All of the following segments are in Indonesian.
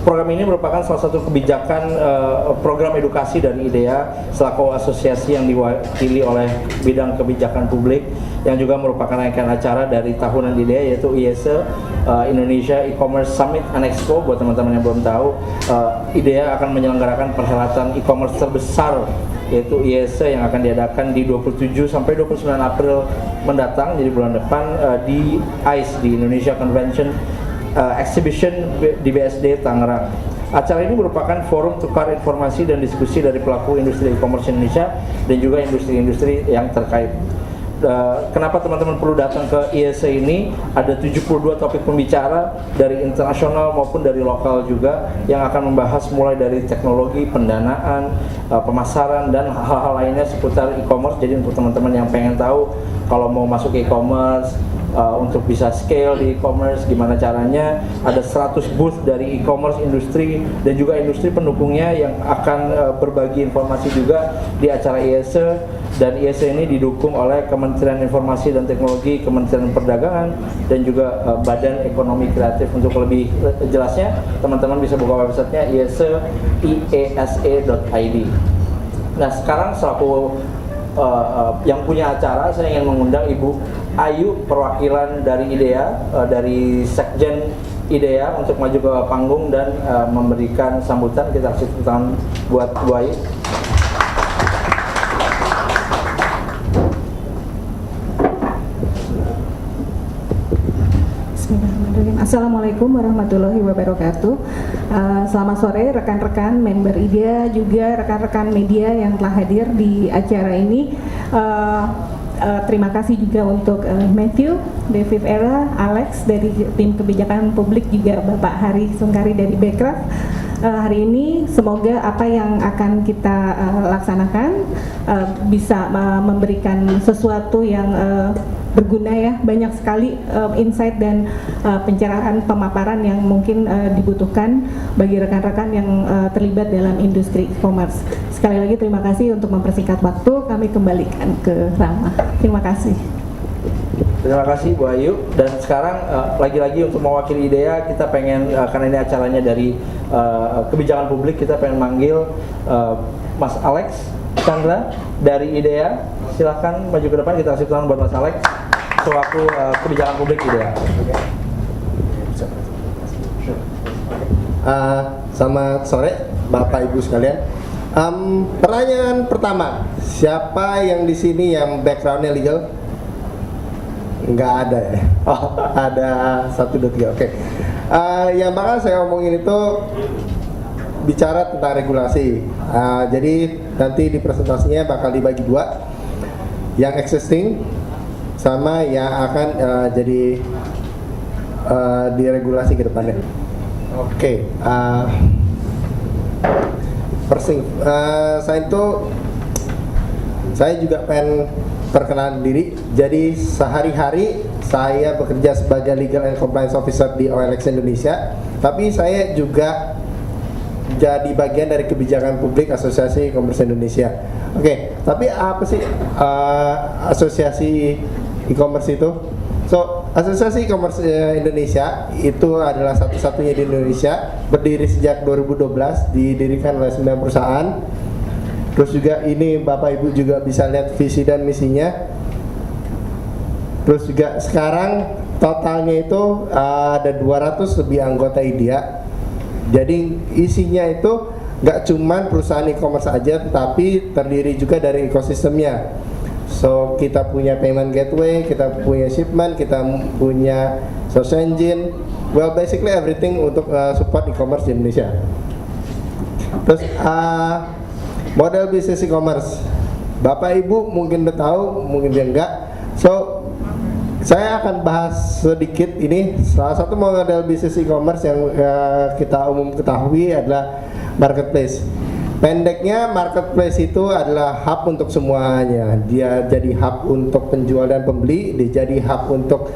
Program ini merupakan salah satu kebijakan program edukasi dari IDEA selaku asosiasi yang diwakili oleh bidang kebijakan publik, yang juga merupakan rangkaian acara dari tahunan IDEA, yaitu IESE, Indonesia E-commerce Summit and Expo. Buat teman-teman yang belum tahu, IDEA akan menyelenggarakan perhelatan e-commerce terbesar, yaitu IESE, yang akan diadakan di 27 sampai 29 April mendatang, jadi bulan depan, di ICE, di Indonesia Convention Exhibition di BSD Tangerang. Acara ini merupakan forum tukar informasi dan diskusi dari pelaku industri e-commerce Indonesia dan juga industri-industri yang terkait. Kenapa teman-teman perlu datang ke IESE ini? Ada 72 topik pembicara dari internasional maupun dari lokal juga, yang akan membahas mulai dari teknologi, pendanaan, pemasaran, dan hal-hal lainnya seputar e-commerce. Jadi untuk teman-teman yang pengen tahu kalau mau masuk e-commerce, untuk bisa scale di e-commerce, gimana caranya, ada 100 booth dari e-commerce industri dan juga industri pendukungnya yang akan berbagi informasi juga di acara IESE. Dan IESE ini didukung oleh Kementerian Informasi dan Teknologi, Kementerian Perdagangan, dan juga Badan Ekonomi Kreatif. Untuk lebih jelasnya, teman-teman bisa buka websitenya iese.id. Nah, sekarang selaku yang punya acara, saya ingin mengundang Ibu Ayu, perwakilan dari IDEA, dari Sekjen IDEA, untuk maju ke panggung dan memberikan sambutan. Kita kasih tepuk tangan buat Bu Ayu. Assalamualaikum warahmatullahi wabarakatuh. Selamat sore rekan-rekan member IDEA, juga rekan-rekan media yang telah hadir di acara ini. Terima kasih juga untuk Matthew, David Era, Alex dari tim kebijakan publik, juga Bapak Hari Sungkari dari Bekraf. Hari ini semoga apa yang akan kita laksanakan bisa memberikan sesuatu yang berguna ya. Banyak sekali insight dan pencerahan pemaparan yang mungkin dibutuhkan bagi rekan-rekan yang terlibat dalam industri e-commerce. Sekali lagi terima kasih. Untuk mempersingkat waktu, kami kembalikan ke Rama. Terima kasih. Terima kasih Bu Ayu. Dan sekarang lagi-lagi untuk mewakili IDEA, kita pengen, karena ini acaranya dari kebijakan publik, kita pengen manggil Mas Alex Chandra dari IDEA. Silahkan maju ke depan, kita kasih tangan buat Mas Alex sewaktu kebijakan publik IDEA. Selamat sore Bapak Ibu sekalian. Pertanyaan pertama, siapa yang di sini yang backgroundnya legal? Nggak ada ya? Oh, ada 1, 2, 3, oke. Yang bakal saya omongin itu bicara tentang regulasi. Jadi nanti di presentasinya bakal dibagi 2, yang existing sama yang akan jadi diregulasi ke depannya. Oke. Saya juga pengen perkenalan diri. Jadi sehari-hari saya bekerja sebagai Legal and Compliance Officer di OLX Indonesia, tapi saya juga jadi bagian dari kebijakan publik Asosiasi E-commerce Indonesia. Oke, tapi apa sih Asosiasi E-commerce itu? So, Asosiasi E-commerce Indonesia itu adalah satu-satunya di Indonesia, berdiri sejak 2012, didirikan oleh 9 perusahaan. Terus juga ini Bapak Ibu juga bisa lihat visi dan misinya. Terus juga sekarang totalnya itu ada 200 lebih anggota IDEA. Jadi isinya itu nggak cuman perusahaan e-commerce aja, tetapi terdiri juga dari ekosistemnya. So kita punya payment gateway, kita punya shipment, kita punya search engine. Well, basically everything untuk support e-commerce di Indonesia. Terus model bisnis e-commerce, Bapak Ibu mungkin udah tahu, mungkin dia enggak. So saya akan bahas sedikit ini. Salah satu model bisnis e-commerce yang kita umum ketahui adalah marketplace. Pendeknya, marketplace itu adalah hub untuk semuanya. Dia jadi hub untuk penjual dan pembeli, dia jadi hub untuk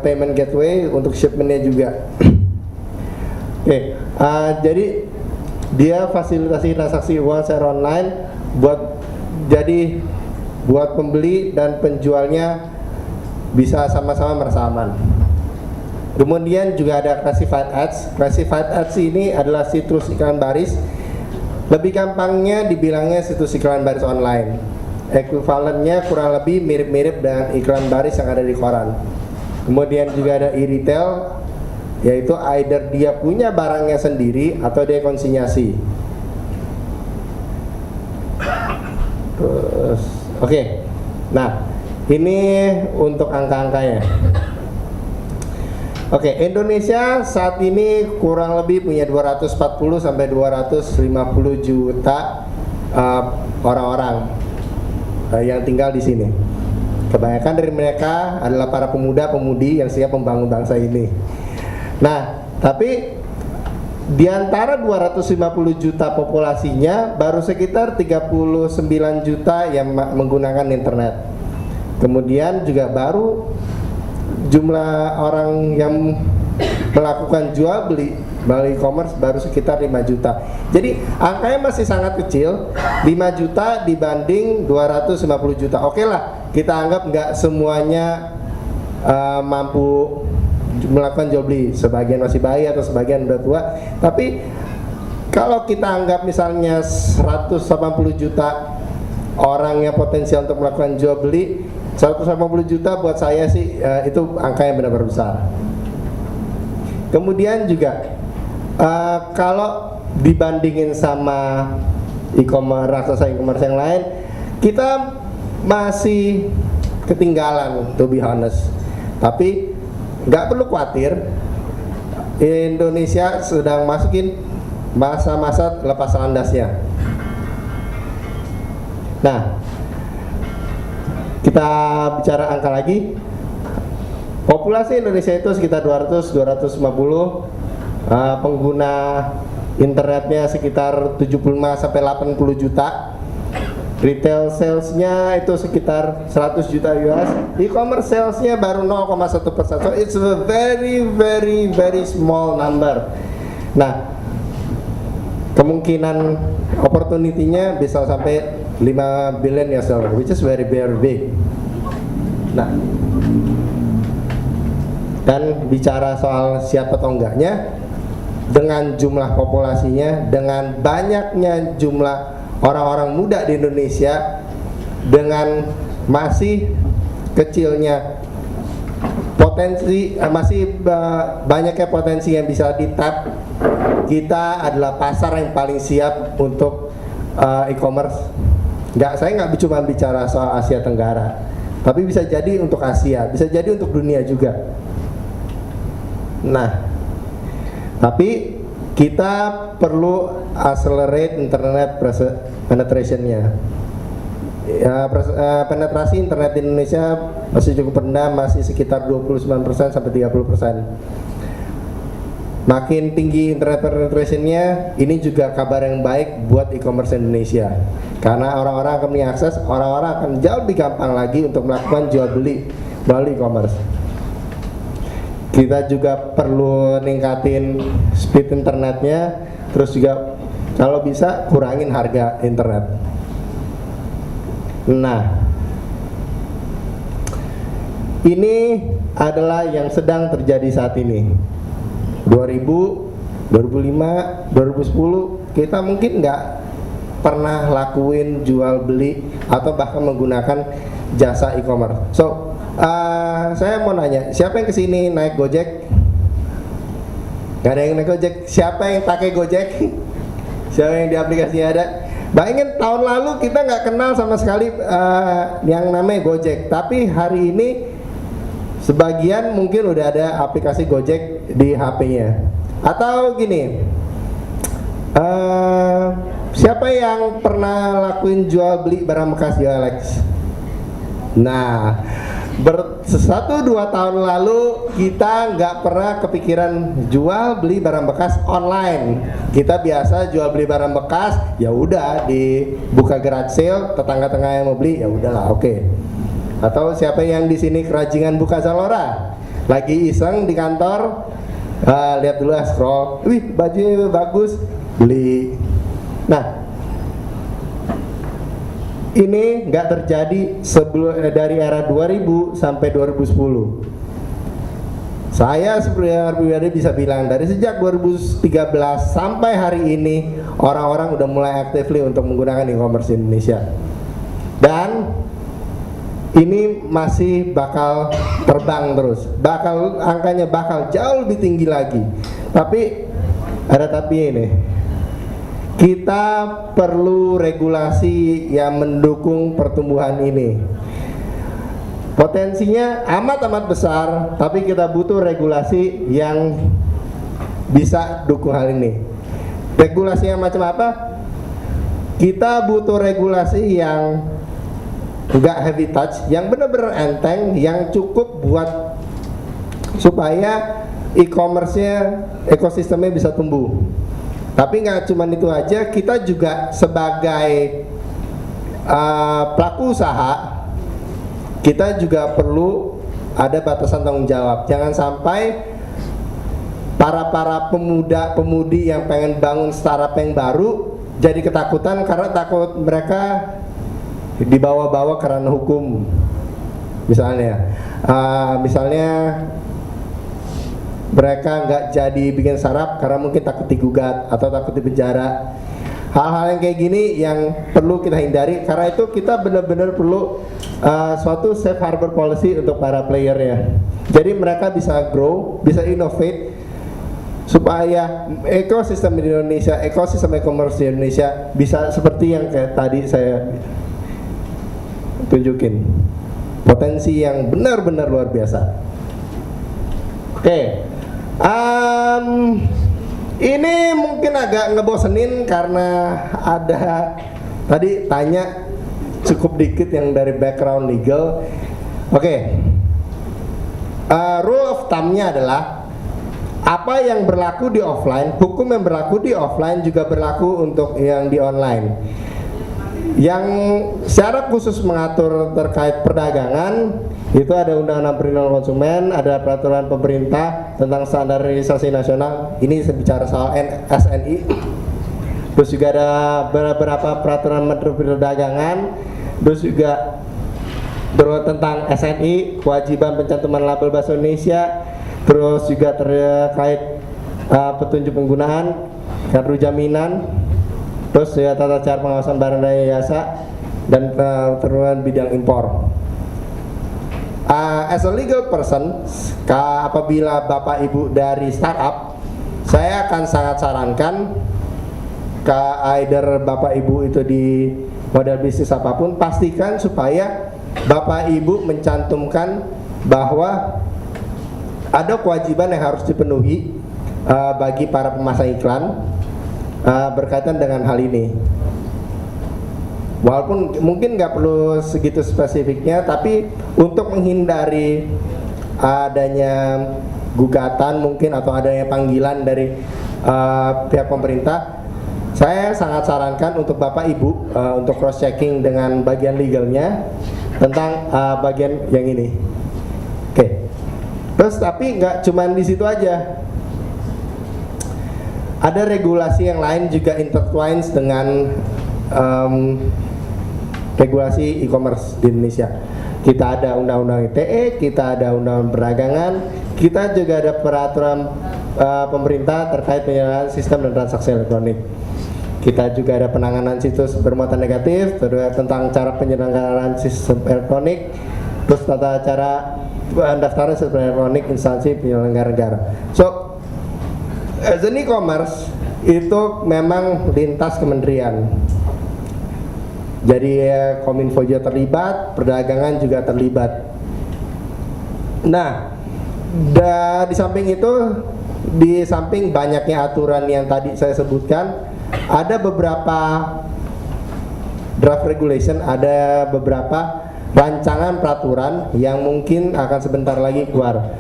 payment gateway, untuk shipmentnya juga. Oke, jadi dia fasilitasi transaksi uang secara online buat pembeli dan penjualnya bisa sama-sama merasa aman. Kemudian juga ada classified ads. Classified ads ini adalah situs iklan baris. Lebih gampangnya dibilangnya situs iklan baris online. Ekuivalennya kurang lebih mirip-mirip dengan iklan baris yang ada di koran. Kemudian juga ada e-retail, yaitu either dia punya barangnya sendiri atau dia konsinyasi. Terus, oke. Nah, ini untuk angka-angkanya. Oke, Indonesia saat ini kurang lebih punya 240 sampai 250 juta orang-orang yang tinggal di sini. Kebanyakan dari mereka adalah para pemuda-pemudi yang siap membangun bangsa ini. Nah, tapi di antara 250 juta populasinya baru sekitar 39 juta yang menggunakan internet. Kemudian juga baru jumlah orang yang melakukan jual beli melalui e-commerce baru sekitar 5 juta. Jadi angkanya masih sangat kecil, 5 juta dibanding 250 juta. Oke lah, kita anggap nggak semuanya mampu melakukan jual beli, sebagian masih bayi atau sebagian udah tua. Tapi kalau kita anggap misalnya 180 juta orang yang potensial untuk melakukan jual beli, 180 juta buat saya sih itu angka yang benar-benar besar. Kemudian juga kalau dibandingin sama e-commerce, raksasa e-commerce yang lain, kita masih ketinggalan, to be honest. Tapi nggak perlu khawatir, Indonesia sedang masukin masa-masa lepas landasnya. Nah, kita bicara angka lagi. Populasi Indonesia itu sekitar 200-250, pengguna internetnya sekitar 75 sampai 80 juta. Retail salesnya itu sekitar 100 juta US. E-commerce salesnya baru 0,1%. So it's a very small number. Nah, kemungkinan opportunity-nya bisa sampai 5 billion US dollar, which is very big. Nah, dan bicara soal siap atau enggaknya, dengan jumlah populasinya, dengan banyaknya jumlah orang-orang muda di Indonesia, dengan masih kecilnya potensi, masih banyaknya potensi yang bisa di-tap, kita adalah pasar yang paling siap untuk e-commerce. Saya nggak cuma bicara soal Asia Tenggara, tapi bisa jadi untuk Asia, bisa jadi untuk dunia juga. Nah, tapi kita perlu accelerate internet penetration-nya. Penetrasi internet di Indonesia masih cukup rendah, masih sekitar 29% sampai 30%. Makin tinggi internet penetration-nya, ini juga kabar yang baik buat e-commerce Indonesia. Karena orang-orang akan mengakses, orang-orang akan jauh lebih gampang lagi untuk melakukan jual beli melalui e-commerce. Kita juga perlu ningkatin speed internetnya, terus juga kalau bisa kurangin harga internet. Nah, ini adalah yang sedang terjadi saat ini. 2000, 2005, 2010 kita mungkin nggak pernah lakuin jual beli atau bahkan menggunakan jasa e-commerce. So saya mau nanya, siapa yang kesini naik Gojek? Gak ada yang naik Gojek. Siapa yang pakai Gojek? Siapa yang di aplikasinya ada? Bayangin tahun lalu kita nggak kenal sama sekali yang namanya Gojek. Tapi hari ini sebagian mungkin udah ada aplikasi Gojek di HP-nya. Atau gini, siapa yang pernah lakuin jual beli barang bekas di OLX? Nah, 1-2 tahun lalu kita nggak pernah kepikiran jual beli barang bekas online. Kita biasa jual beli barang bekas, ya udah dibuka garage sale, tetangga-tetangga yang mau beli, ya udahlah, oke. Atau siapa yang di sini kerajingan buka Zalora, lagi iseng di kantor, lihat dulu, scroll, wih bajunya bagus, beli. Nah, ini nggak terjadi sebelum dari era 2000 sampai 2010. Saya pribadi bisa bilang dari sejak 2013 sampai hari ini orang-orang udah mulai actively untuk menggunakan e-commerce di Indonesia. Dan ini masih bakal terbang terus, angkanya bakal jauh lebih tinggi lagi. Tapi ada tapi ini, kita perlu regulasi yang mendukung pertumbuhan ini. Potensinya amat besar, tapi kita butuh regulasi yang bisa dukung hal ini. Regulasi yang macam apa? Kita butuh regulasi yang enggak heavy touch, yang benar-benar enteng, yang cukup buat supaya e-commerce-nya, ekosistemnya bisa tumbuh. Tapi nggak cuma itu aja, kita juga sebagai pelaku usaha, kita juga perlu ada batasan tanggung jawab. Jangan sampai para pemuda-pemudi yang pengen bangun startup yang baru jadi ketakutan karena takut mereka dibawa-bawa karena hukum. Misalnya mereka nggak jadi bikin startup karena mungkin takut digugat atau takut dipenjara. Hal-hal yang kayak gini yang perlu kita hindari, karena itu kita benar-benar perlu suatu safe harbor policy untuk para playernya. Jadi mereka bisa grow, bisa innovate, supaya ekosistem di Indonesia, ekosistem e-commerce di Indonesia bisa seperti yang kayak tadi saya tunjukin, potensi yang benar-benar luar biasa. Oke. Ini mungkin agak ngebosenin karena ada tadi tanya cukup dikit yang dari background legal. Oke. Rule of thumb-nya adalah apa yang berlaku di offline, hukum yang berlaku di offline juga berlaku untuk yang di online. Yang secara khusus mengatur terkait perdagangan itu ada Undang-Undang Perlindungan Konsumen, ada peraturan pemerintah tentang standarisasi nasional. Ini bicara soal SNI. Terus juga ada beberapa peraturan Menteri Perdagangan. Terus juga tentang SNI, kewajiban pencantuman label bahasa Indonesia. Terus juga terkait petunjuk penggunaan, kartu jaminan. Terus ya tata cara pengawasan barang dan jasa dan peraturan bidang impor. As a legal person, apabila Bapak Ibu dari startup, saya akan sangat sarankan ke either Bapak Ibu itu di model bisnis apapun, pastikan supaya Bapak Ibu mencantumkan bahwa ada kewajiban yang harus dipenuhi bagi para pemasang iklan berkaitan dengan hal ini. Walaupun mungkin nggak perlu segitu spesifiknya, tapi untuk menghindari adanya gugatan mungkin atau adanya panggilan dari pihak pemerintah, saya sangat sarankan untuk Bapak Ibu untuk cross checking dengan bagian legalnya tentang bagian yang ini. Oke. Terus tapi nggak cuman di situ aja. Ada regulasi yang lain juga intertwines dengan regulasi e-commerce di Indonesia. Kita ada Undang-Undang ITE, kita ada Undang-Undang Perdagangan, kita juga ada peraturan pemerintah terkait penyelenggaraan sistem dan transaksi elektronik. Kita juga ada penanganan situs bermuatan negatif, tentang cara penyelenggaraan sistem elektronik, terus tata cara pendaftaran sistem elektronik instansi penyelenggara negara. So, as an e-commerce itu memang lintas kementerian. Jadi Kominfo juga terlibat, perdagangan juga terlibat. Nah, di samping itu, di samping banyaknya aturan yang tadi saya sebutkan, ada beberapa draft regulation, ada beberapa rancangan peraturan yang mungkin akan sebentar lagi keluar.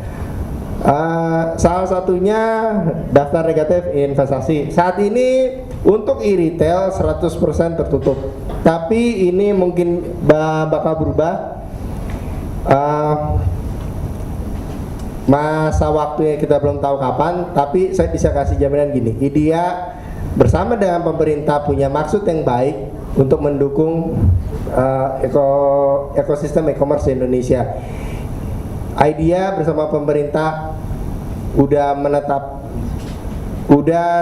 Salah satunya daftar negatif investasi. Saat ini untuk e-retail 100% tertutup. Tapi ini mungkin bakal berubah. Masa waktunya kita belum tahu kapan, tapi saya bisa kasih jaminan gini. IDEA bersama dengan pemerintah punya maksud yang baik untuk mendukung ekosistem e-commerce di Indonesia. IDEA bersama pemerintah udah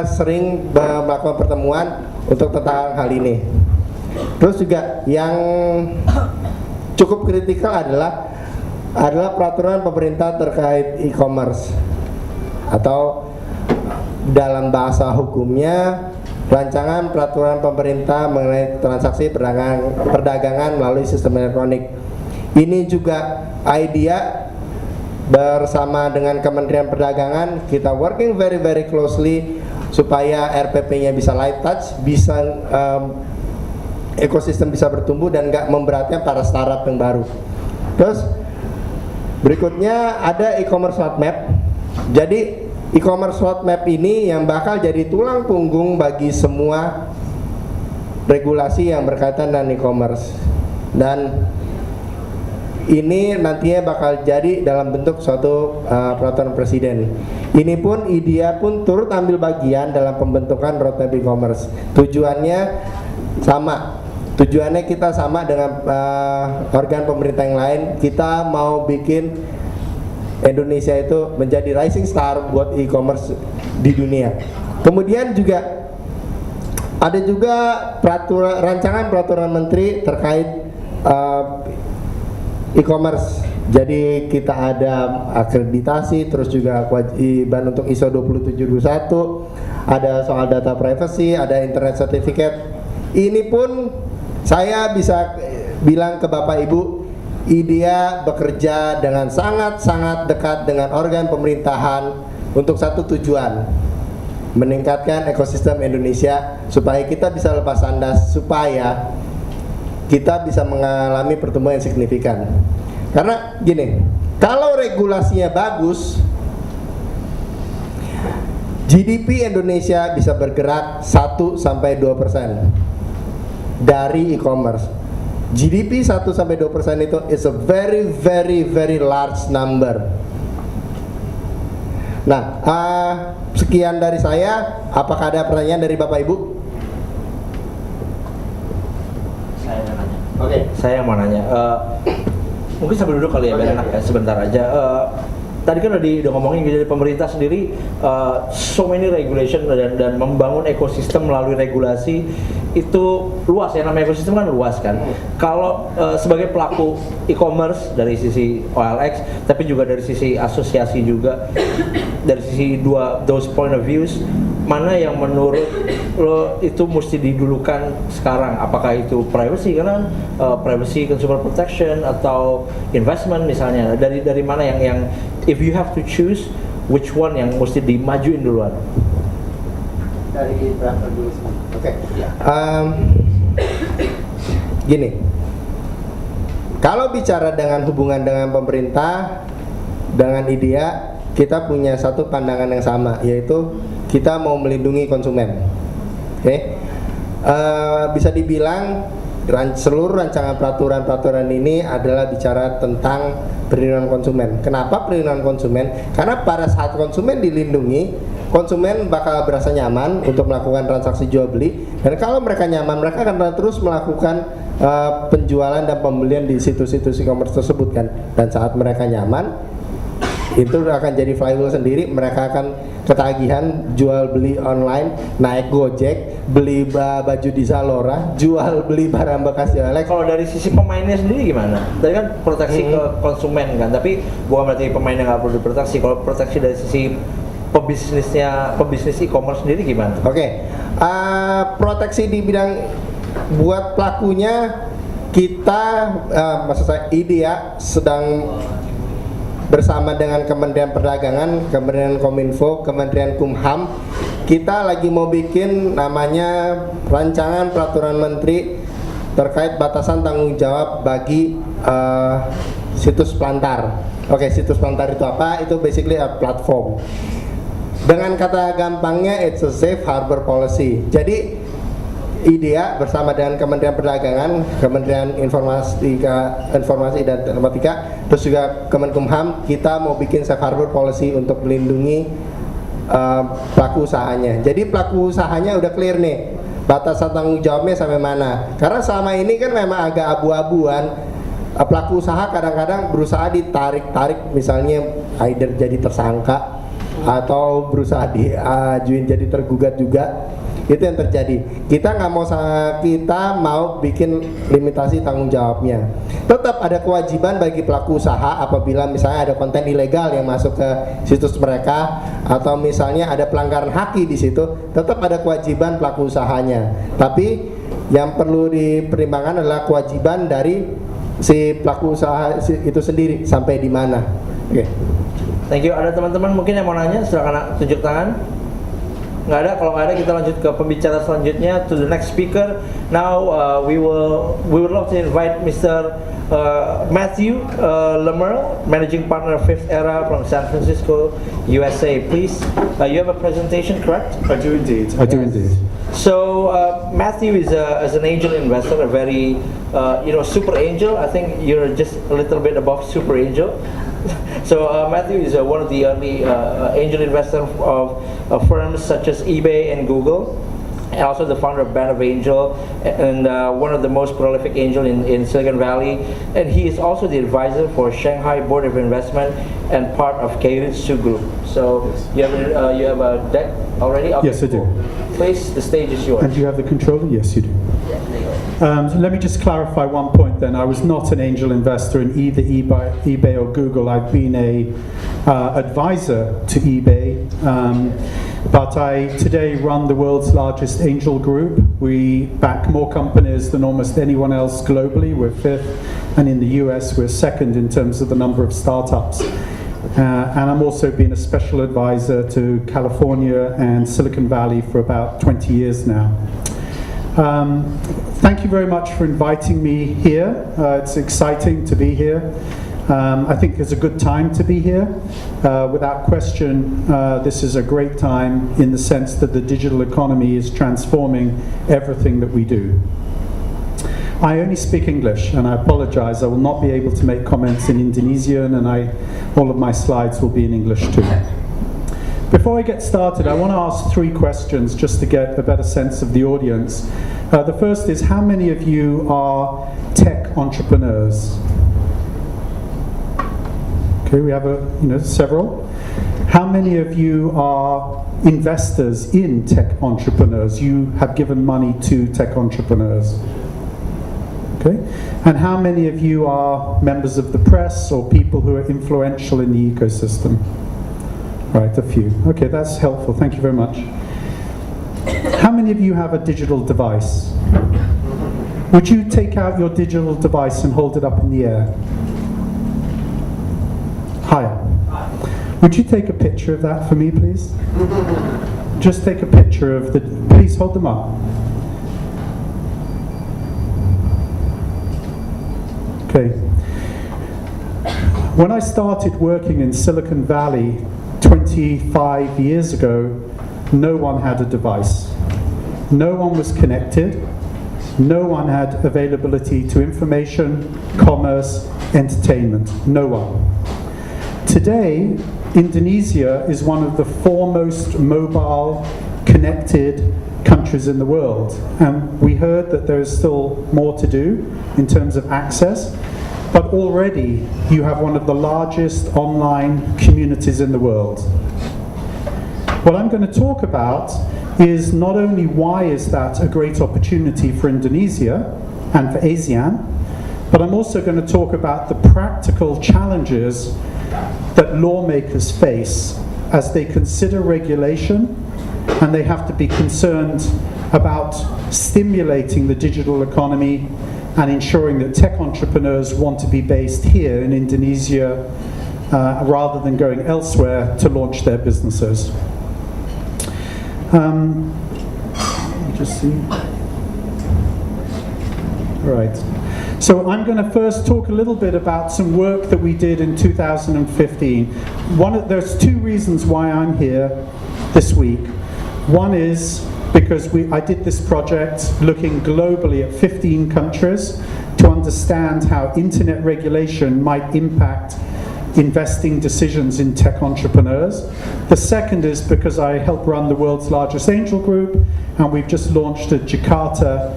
sering melakukan pertemuan untuk tentang hal ini. Terus juga yang cukup kritikal adalah peraturan pemerintah terkait e-commerce, atau dalam bahasa hukumnya rancangan peraturan pemerintah mengenai transaksi perdagangan melalui sistem elektronik. Ini juga IDEA bersama dengan Kementerian Perdagangan, kita working very closely supaya RPP-nya bisa light touch, bisa ekosistem bisa bertumbuh dan nggak memberatkan para startup yang baru. Terus berikutnya ada e-commerce roadmap. Jadi e-commerce roadmap ini yang bakal jadi tulang punggung bagi semua regulasi yang berkaitan dengan e-commerce, dan ini nantinya bakal jadi dalam bentuk suatu peraturan presiden. Ini pun IDEA pun turut ambil bagian dalam pembentukan roadmap e-commerce. Tujuannya kita sama dengan organ pemerintah yang lain. Kita mau bikin Indonesia itu menjadi rising star buat e-commerce di dunia. Kemudian juga ada juga rancangan peraturan menteri terkait e-commerce. Jadi kita ada akreditasi, terus juga kewajiban untuk ISO 27721, ada soal data privacy, ada internet certificate. Ini pun saya bisa bilang ke Bapak Ibu, IDEA bekerja dengan sangat dekat dengan organ pemerintahan untuk satu tujuan, meningkatkan ekosistem Indonesia supaya kita bisa lepas landas, supaya kita bisa mengalami pertumbuhan yang signifikan. Karena gini, kalau regulasinya bagus, GDP Indonesia bisa bergerak 1-2% dari e-commerce. GDP 1-2% itu is a very large number. Nah, sekian dari saya. Apakah ada pertanyaan dari Bapak Ibu? Saya yang nanya. Oke. Saya yang mau nanya. Mungkin sambil duduk kali ya, biar enak ya, sebentar aja. Tadi kan udah ngomongin dari pemerintah sendiri, so many regulation dan membangun ekosistem melalui regulasi itu luas ya, namanya ekosistem kan luas kan. Kalau sebagai pelaku e-commerce dari sisi OLX, tapi juga dari sisi asosiasi juga, dari sisi those point of views, mana yang menurut lo itu mesti didulukan sekarang? Apakah itu privacy, karena privacy, consumer protection, atau investment misalnya? Dari mana yang if you have to choose, which one yang mesti dimajuin duluan? Dari berapa dulu? Oke. Gini, kalau bicara dengan hubungan dengan pemerintah, dengan IDEA, kita punya satu pandangan yang sama, yaitu kita mau melindungi konsumen. Oke. Bisa dibilang seluruh rancangan peraturan ini adalah bicara tentang perlindungan konsumen. Kenapa perlindungan konsumen? Karena pada saat konsumen dilindungi, konsumen bakal berasa nyaman untuk melakukan transaksi jual beli, dan kalau mereka nyaman, mereka akan terus melakukan penjualan dan pembelian di situs-situs e-commerce tersebut kan. Dan saat mereka nyaman, itu akan jadi flywheel sendiri. Mereka akan ketagihan jual beli online, naik Gojek, beli baju di Zalora, jual beli barang bekas di OLX. Kalau dari sisi pemainnya sendiri gimana? Tadi kan proteksi ke konsumen kan, tapi bukan berarti pemainnya nggak perlu diproteksi. Kalau proteksi dari sisi pebisnis e-commerce sendiri gimana? Oke. Proteksi di bidang buat pelakunya, kita maksud saya IDEA sedang bersama dengan Kementerian Perdagangan, Kementerian Kominfo, Kementerian Kumham, kita lagi mau bikin namanya rancangan peraturan menteri terkait batasan tanggung jawab bagi situs pelantar. Oke, situs pelantar itu apa? Itu basically a platform. Dengan kata gampangnya, it's a safe harbor policy. Jadi IDEA bersama dengan Kementerian Perdagangan, Kementerian Informasi dan Telematika, terus juga Kemenkumham, kita mau bikin safe harbor policy untuk melindungi pelaku usahanya. Jadi pelaku usahanya udah clear nih, batasan tanggung jawabnya sampai mana. Karena selama ini kan memang agak abu-abuan. Pelaku usaha kadang-kadang berusaha ditarik-tarik, misalnya either jadi tersangka atau berusaha diajuin jadi tergugat juga. Itu yang terjadi. Kita mau bikin limitasi tanggung jawabnya. Tetap ada kewajiban bagi pelaku usaha apabila misalnya ada konten ilegal yang masuk ke situs mereka atau misalnya ada pelanggaran haki di situ, tetap ada kewajiban pelaku usahanya. Tapi yang perlu dipertimbangkan adalah kewajiban dari si pelaku usaha itu sendiri sampai di mana. Oke. Thank you. Ada teman-teman mungkin yang mau nanya, silakan tunjuk tangan. Nggak ada, kalau nggak ada kita lanjut ke pembicara selanjutnya, to the next speaker. Now we would love to invite Mr. Matthew Lemerle, Managing Partner of Fifth Era from San Francisco, USA. Please, you have a presentation, correct? I do indeed. I do indeed. So Matthew is an angel investor, a very super angel. I think you're just a little bit above super angel. So Matthew is one of the early angel investors of firms such as eBay and Google, and also the founder of Band of Angel, and one of the most prolific angel in Silicon Valley. And he is also the advisor for Shanghai Board of Investment and part of Keiritsu Group. So you have a deck already? Okay, Yes, I do. Please, the stage is yours. And do you have the controller? Yes, you do. So let me just clarify one point then. I was not an angel investor in either eBay or Google. I've been a advisor to eBay, but I today run the world's largest angel group. We back more companies than almost anyone else globally. We're fifth, and in the US we're second in terms of the number of startups. And I'm also been a special advisor to California and Silicon Valley for about 20 years now. Thank you very much for inviting me here. It's exciting to be here. I think it's a good time to be here. Without question, this is a great time in the sense that the digital economy is transforming everything that we do. I only speak English, and I apologize. I will not be able to make comments in Indonesian, and all of my slides will be in English too. Before I get started, I want to ask 3 questions just to get a better sense of the audience. The first is, how many of you are tech entrepreneurs? Okay, we have several. How many of you are investors in tech entrepreneurs? You have given money to tech entrepreneurs. Okay, and how many of you are members of the press or people who are influential in the ecosystem? Right, a few. Okay, that's helpful. Thank you very much. How many of you have a digital device? Would you take out your digital device and hold it up in the air? Higher. Would you take a picture of that for me, please? Just take a picture of please hold them up. Okay. When I started working in Silicon Valley 25 years ago, no one had a device. No one was connected. No one had availability to information, commerce, entertainment. No one. Today, Indonesia is one of the foremost mobile, connected countries in the world. And we heard that there is still more to do in terms of access. But already you have one of the largest online communities in the world. What I'm going to talk about is not only why is that a great opportunity for Indonesia and for ASEAN, but I'm also going to talk about the practical challenges that lawmakers face as they consider regulation, and they have to be concerned about stimulating the digital economy and ensuring that tech entrepreneurs want to be based here in Indonesia rather than going elsewhere to launch their businesses. Let me just see. Right. So I'm going to first talk a little bit about some work that we did in 2015. There's 2 reasons why I'm here this week. One is because I did this project looking globally at 15 countries to understand how internet regulation might impact investing decisions in tech entrepreneurs. The second is because I help run the world's largest angel group, and we've just launched a Jakarta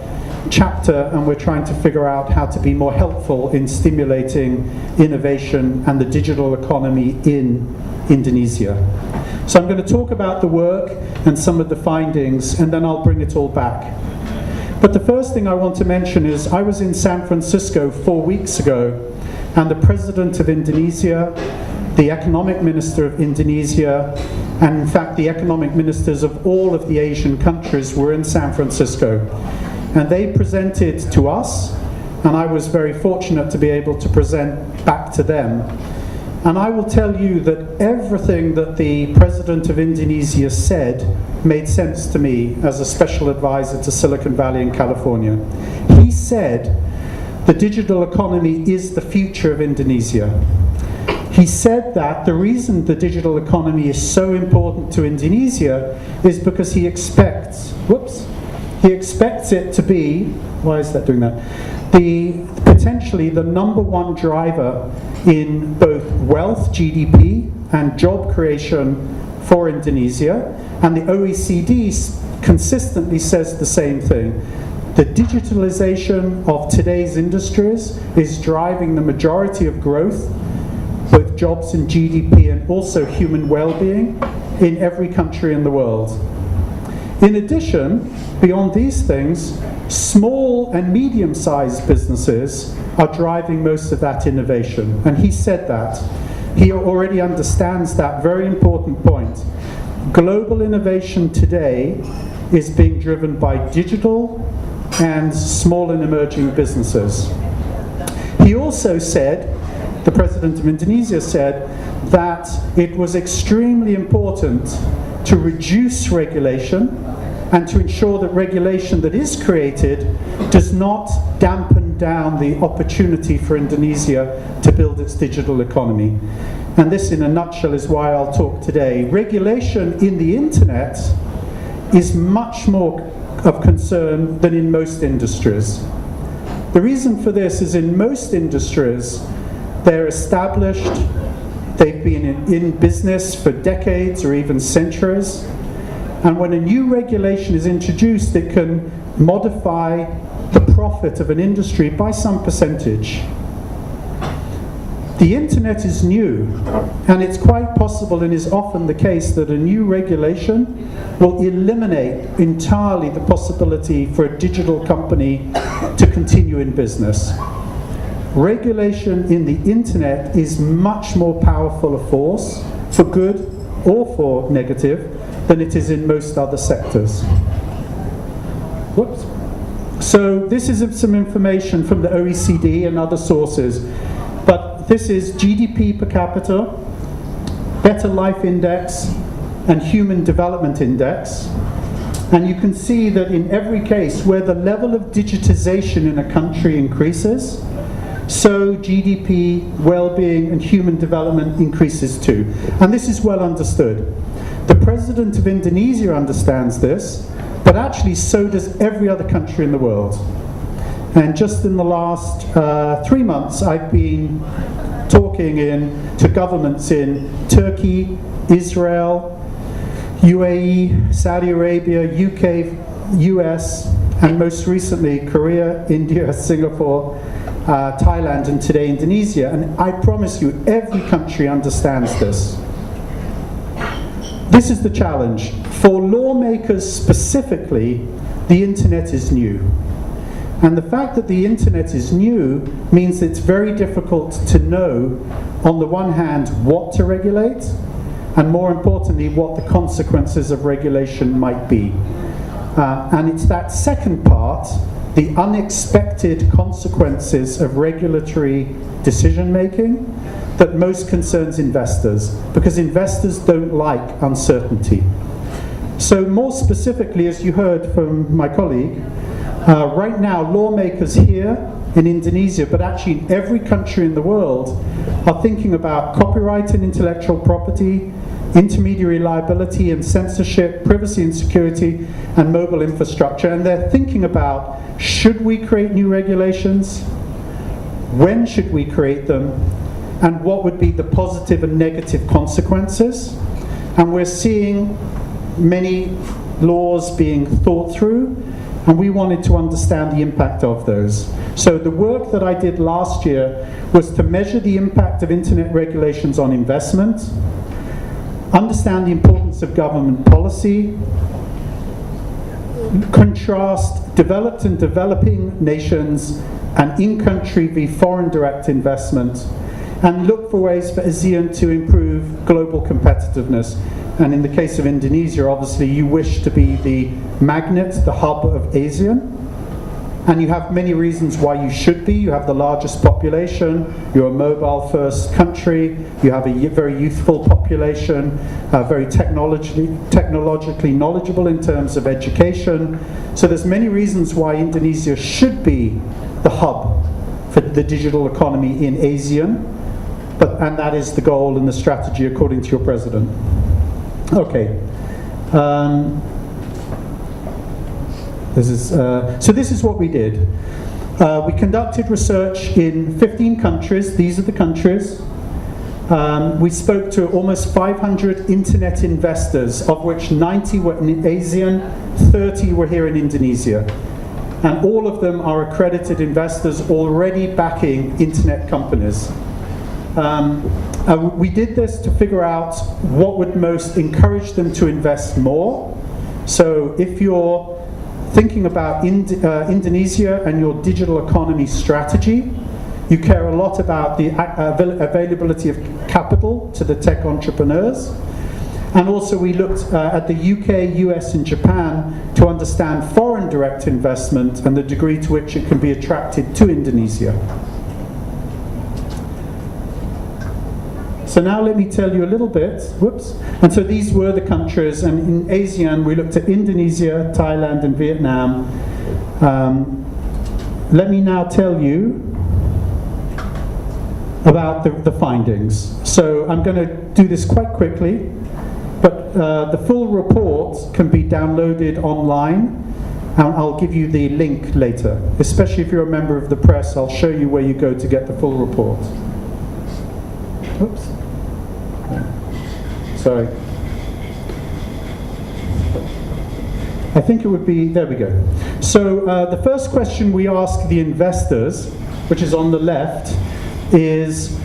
chapter, and we're trying to figure out how to be more helpful in stimulating innovation and the digital economy in Indonesia. So I'm going to talk about the work and some of the findings, and then I'll bring it all back. But the first thing I want to mention is I was in San Francisco 4 weeks ago, and the President of Indonesia, the Economic Minister of Indonesia, and in fact the economic ministers of all of the Asian countries were in San Francisco. And they presented to us, and I was very fortunate to be able to present back to them. And I will tell you that everything that the President of Indonesia said made sense to me as a special advisor to Silicon Valley in California. He said the digital economy is the future of Indonesia. He said that the reason the digital economy is so important to Indonesia is because he expects it to be, why is that doing that? Potentially the number one driver in both wealth, GDP, and job creation for Indonesia. And the OECD consistently says the same thing. The digitalization of today's industries is driving the majority of growth, both jobs and GDP, and also human well-being in every country in the world. In addition, beyond these things, small and medium-sized businesses are driving most of that innovation. And he said that. He already understands that very important point. Global innovation today is being driven by digital and small and emerging businesses. He also said, the President of Indonesia said, that it was extremely important to reduce regulation and to ensure that regulation that is created does not dampen down the opportunity for Indonesia to build its digital economy. And this, in a nutshell, is why I'll talk today. Regulation in the internet is much more of concern than in most industries. The reason for this is in most industries, they're established, they've been in business for decades or even centuries. And when a new regulation is introduced, it can modify the profit of an industry by some percentage. The internet is new, and it's quite possible, and is often the case, that a new regulation will eliminate entirely the possibility for a digital company to continue in business. Regulation in the internet is much more powerful a force, for good or for negative, than it is in most other sectors. Whoops. So this is some information from the OECD and other sources, but this is GDP per capita, Better Life Index, and Human Development Index. And you can see that in every case where the level of digitization in a country increases, so GDP, well-being, and human development increases too. And this is well understood. The President of Indonesia understands this, but actually so does every other country in the world. And just in the last 3 months, I've been talking to governments in Turkey, Israel, UAE, Saudi Arabia, UK, US, and most recently Korea, India, Singapore, Thailand, and today Indonesia. And I promise you, every country understands this. This is the challenge. For lawmakers specifically, the internet is new. And the fact that the internet is new means it's very difficult to know, on the one hand, what to regulate, and more importantly, what the consequences of regulation might be. And it's that second part, the unexpected consequences of regulatory decision-making, that most concerns investors, because investors don't like uncertainty. So more specifically, as you heard from my colleague, right now lawmakers here in Indonesia, but actually in every country in the world, are thinking about copyright and intellectual property, intermediary liability and censorship, privacy and security, and mobile infrastructure. And they're thinking about, should we create new regulations? When should we create them? And what would be the positive and negative consequences? And we're seeing many laws being thought through, and we wanted to understand the impact of those. So the work that I did last year was to measure the impact of internet regulations on investment, understand the importance of government policy, contrast developed and developing nations and in-country v foreign direct investment, and look for ways for ASEAN to improve global competitiveness. And in the case of Indonesia, obviously you wish to be the magnet, the hub of ASEAN. And you have many reasons why you should be. You have the largest population, you're a mobile-first country, you have a very youthful population, very technologically knowledgeable in terms of education. So there's many reasons why Indonesia should be the hub for the digital economy in ASEAN, and that is the goal and the strategy according to your president. Okay. So this is what we did. We conducted research in 15 countries. These are the countries. We spoke to almost 500 internet investors, of which 90 were in ASEAN, 30 were here in Indonesia. And all of them are accredited investors already backing internet companies. We did this to figure out what would most encourage them to invest more. So if you're thinking about Indonesia and your digital economy strategy, you care a lot about the availability of capital to the tech entrepreneurs. And also we looked at the UK, US and Japan to understand foreign direct investment and the degree to which it can be attracted to Indonesia. So now let me tell you a little bit, and so these were the countries, and in ASEAN we looked at Indonesia, Thailand and Vietnam. Let me now tell you about the findings. So I'm going to do this quite quickly, but the full report can be downloaded online, and I'll give you the link later. Especially if you're a member of the press, I'll show you where you go to get the full report. Oops. Sorry. I think it would be, there we go. So the first question we ask the investors, which is on the left, is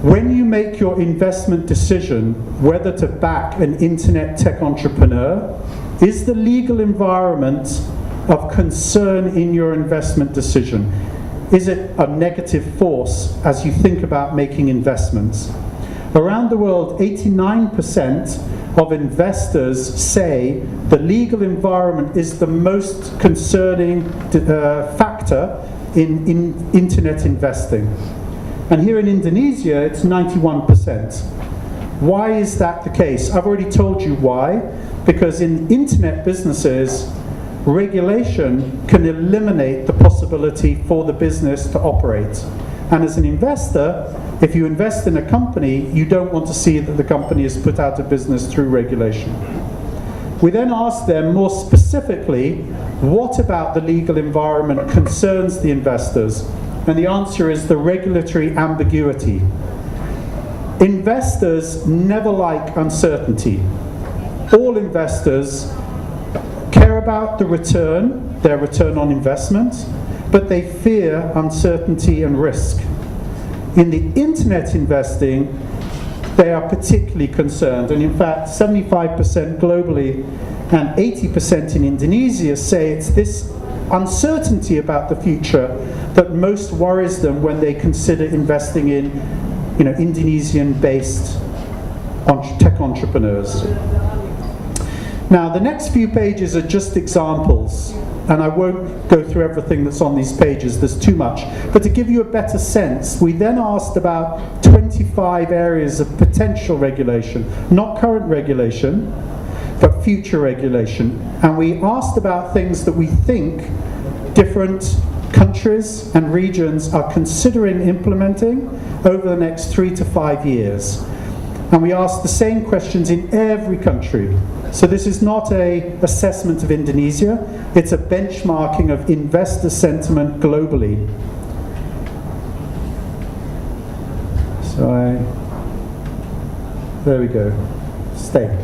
when you make your investment decision whether to back an internet tech entrepreneur, is the legal environment of concern in your investment decision? Is it a negative force as you think about making investments? Around the world, 89% of investors say the legal environment is the most concerning factor in internet investing. And here in Indonesia, it's 91%. Why is that the case? I've already told you why. Because in internet businesses, regulation can eliminate the possibility for the business to operate. And as an investor, if you invest in a company, you don't want to see that the company is put out of business through regulation. We then asked them more specifically, what about the legal environment concerns the investors? And the answer is the regulatory ambiguity. Investors never like uncertainty. All investors care about the return, their return on investment, but they fear uncertainty and risk. In the internet investing, they are particularly concerned, and in fact 75% globally and 80% in Indonesia say it's this uncertainty about the future that most worries them when they consider investing in Indonesian-based tech entrepreneurs. Now, the next few pages are just examples, and I won't go through everything that's on these pages, there's too much. But to give you a better sense, we then asked about 25 areas of potential regulation, not current regulation, but future regulation. And we asked about things that we think different countries and regions are considering implementing over the next 3 to 5 years. And we asked the same questions in every country. So this is not an assessment of Indonesia, it's a benchmarking of investor sentiment globally. There we go, stay.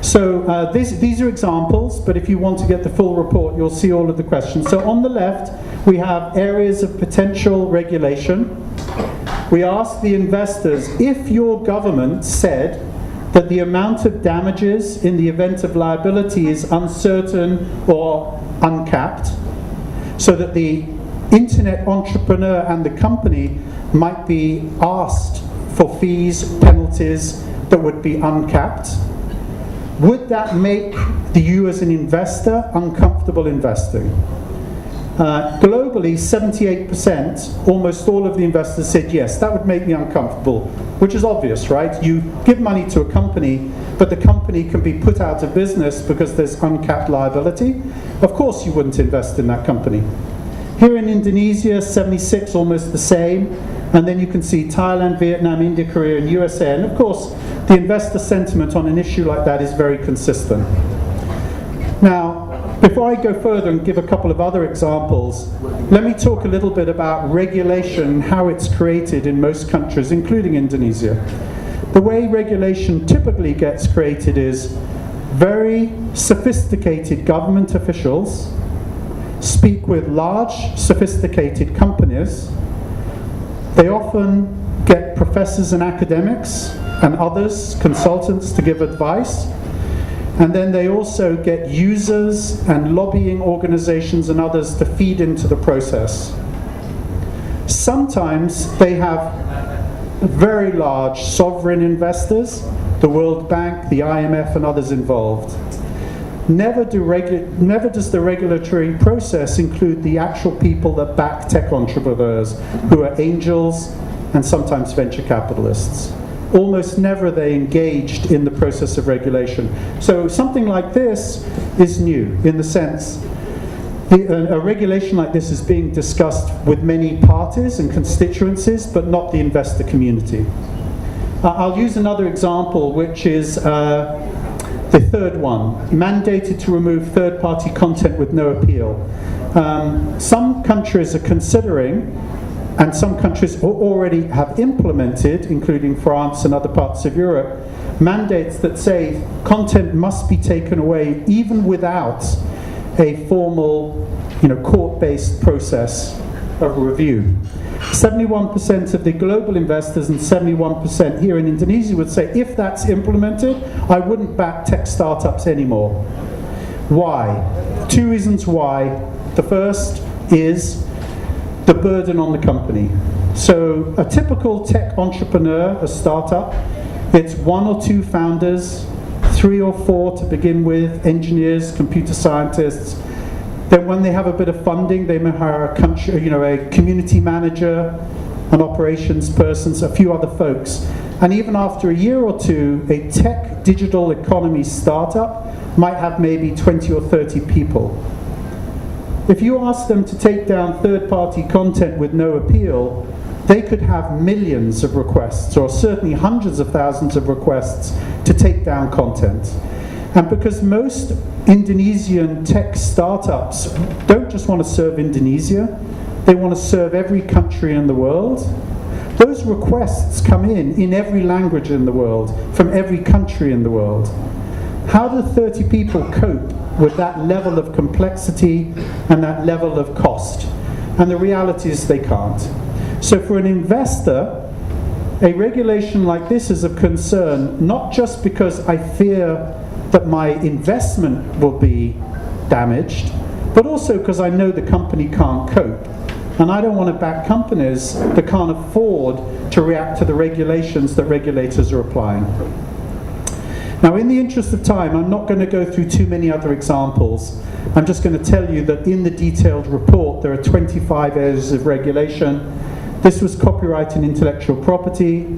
So these are examples, but if you want to get the full report, you'll see all of the questions. So on the left, we have areas of potential regulation. We asked the investors, if your government said that the amount of damages in the event of liability is uncertain or uncapped, so that the internet entrepreneur and the company might be asked for fees, penalties that would be uncapped. Would that make you as an investor uncomfortable investing? Globally, 78%, almost all of the investors said yes, that would make me uncomfortable, which is obvious, right? You give money to a company, but the company can be put out of business because there's uncapped liability. Of course you wouldn't invest in that company. Here in Indonesia, 76, almost the same. And then you can see Thailand, Vietnam, India, Korea, and USA. And of course, the investor sentiment on an issue like that is very consistent. Now, before I go further and give a couple of other examples, let me talk a little bit about regulation, how it's created in most countries, including Indonesia. The way regulation typically gets created is very sophisticated government officials speak with large, sophisticated companies. They often get professors and academics and others, consultants, to give advice. And then they also get users and lobbying organizations and others to feed into the process. Sometimes they have very large sovereign investors, the World Bank, the IMF, and others involved. Never does the regulatory process include the actual people that back tech entrepreneurs, who are angels and sometimes venture capitalists. Almost never are they engaged in the process of regulation. So something like this is new in the sense a regulation like this is being discussed with many parties and constituencies, but not the investor community. I'll use another example, which is the third one, mandated to remove third-party content with no appeal. Some countries are considering, and some countries already have implemented, including France and other parts of Europe, mandates that say content must be taken away even without a formal, court-based process of review. 71% of the global investors and 71% here in Indonesia would say, if that's implemented, I wouldn't back tech startups anymore. Why? Two reasons why. The first is the burden on the company. So a typical tech entrepreneur, a startup, it's one or two founders, 3 or 4 to begin with, engineers, computer scientists. Then when they have a bit of funding, they may hire a community manager, an operations person, a few other folks. And even after a year or two, a tech digital economy startup might have maybe 20 or 30 people. If you ask them to take down third-party content with no appeal, they could have millions of requests, or certainly hundreds of thousands of requests to take down content. And because most Indonesian tech startups don't just want to serve Indonesia, they want to serve every country in the world. Those requests come in every language in the world, from every country in the world. How do 30 people cope with that level of complexity and that level of cost? And the reality is they can't. So for an investor, a regulation like this is of concern, not just because I fear that my investment will be damaged, but also because I know the company can't cope. And I don't want to back companies that can't afford to react to the regulations that regulators are applying. Now, in the interest of time, I'm not going to go through too many other examples. I'm just going to tell you that in the detailed report, there are 25 areas of regulation. This was copyright and intellectual property.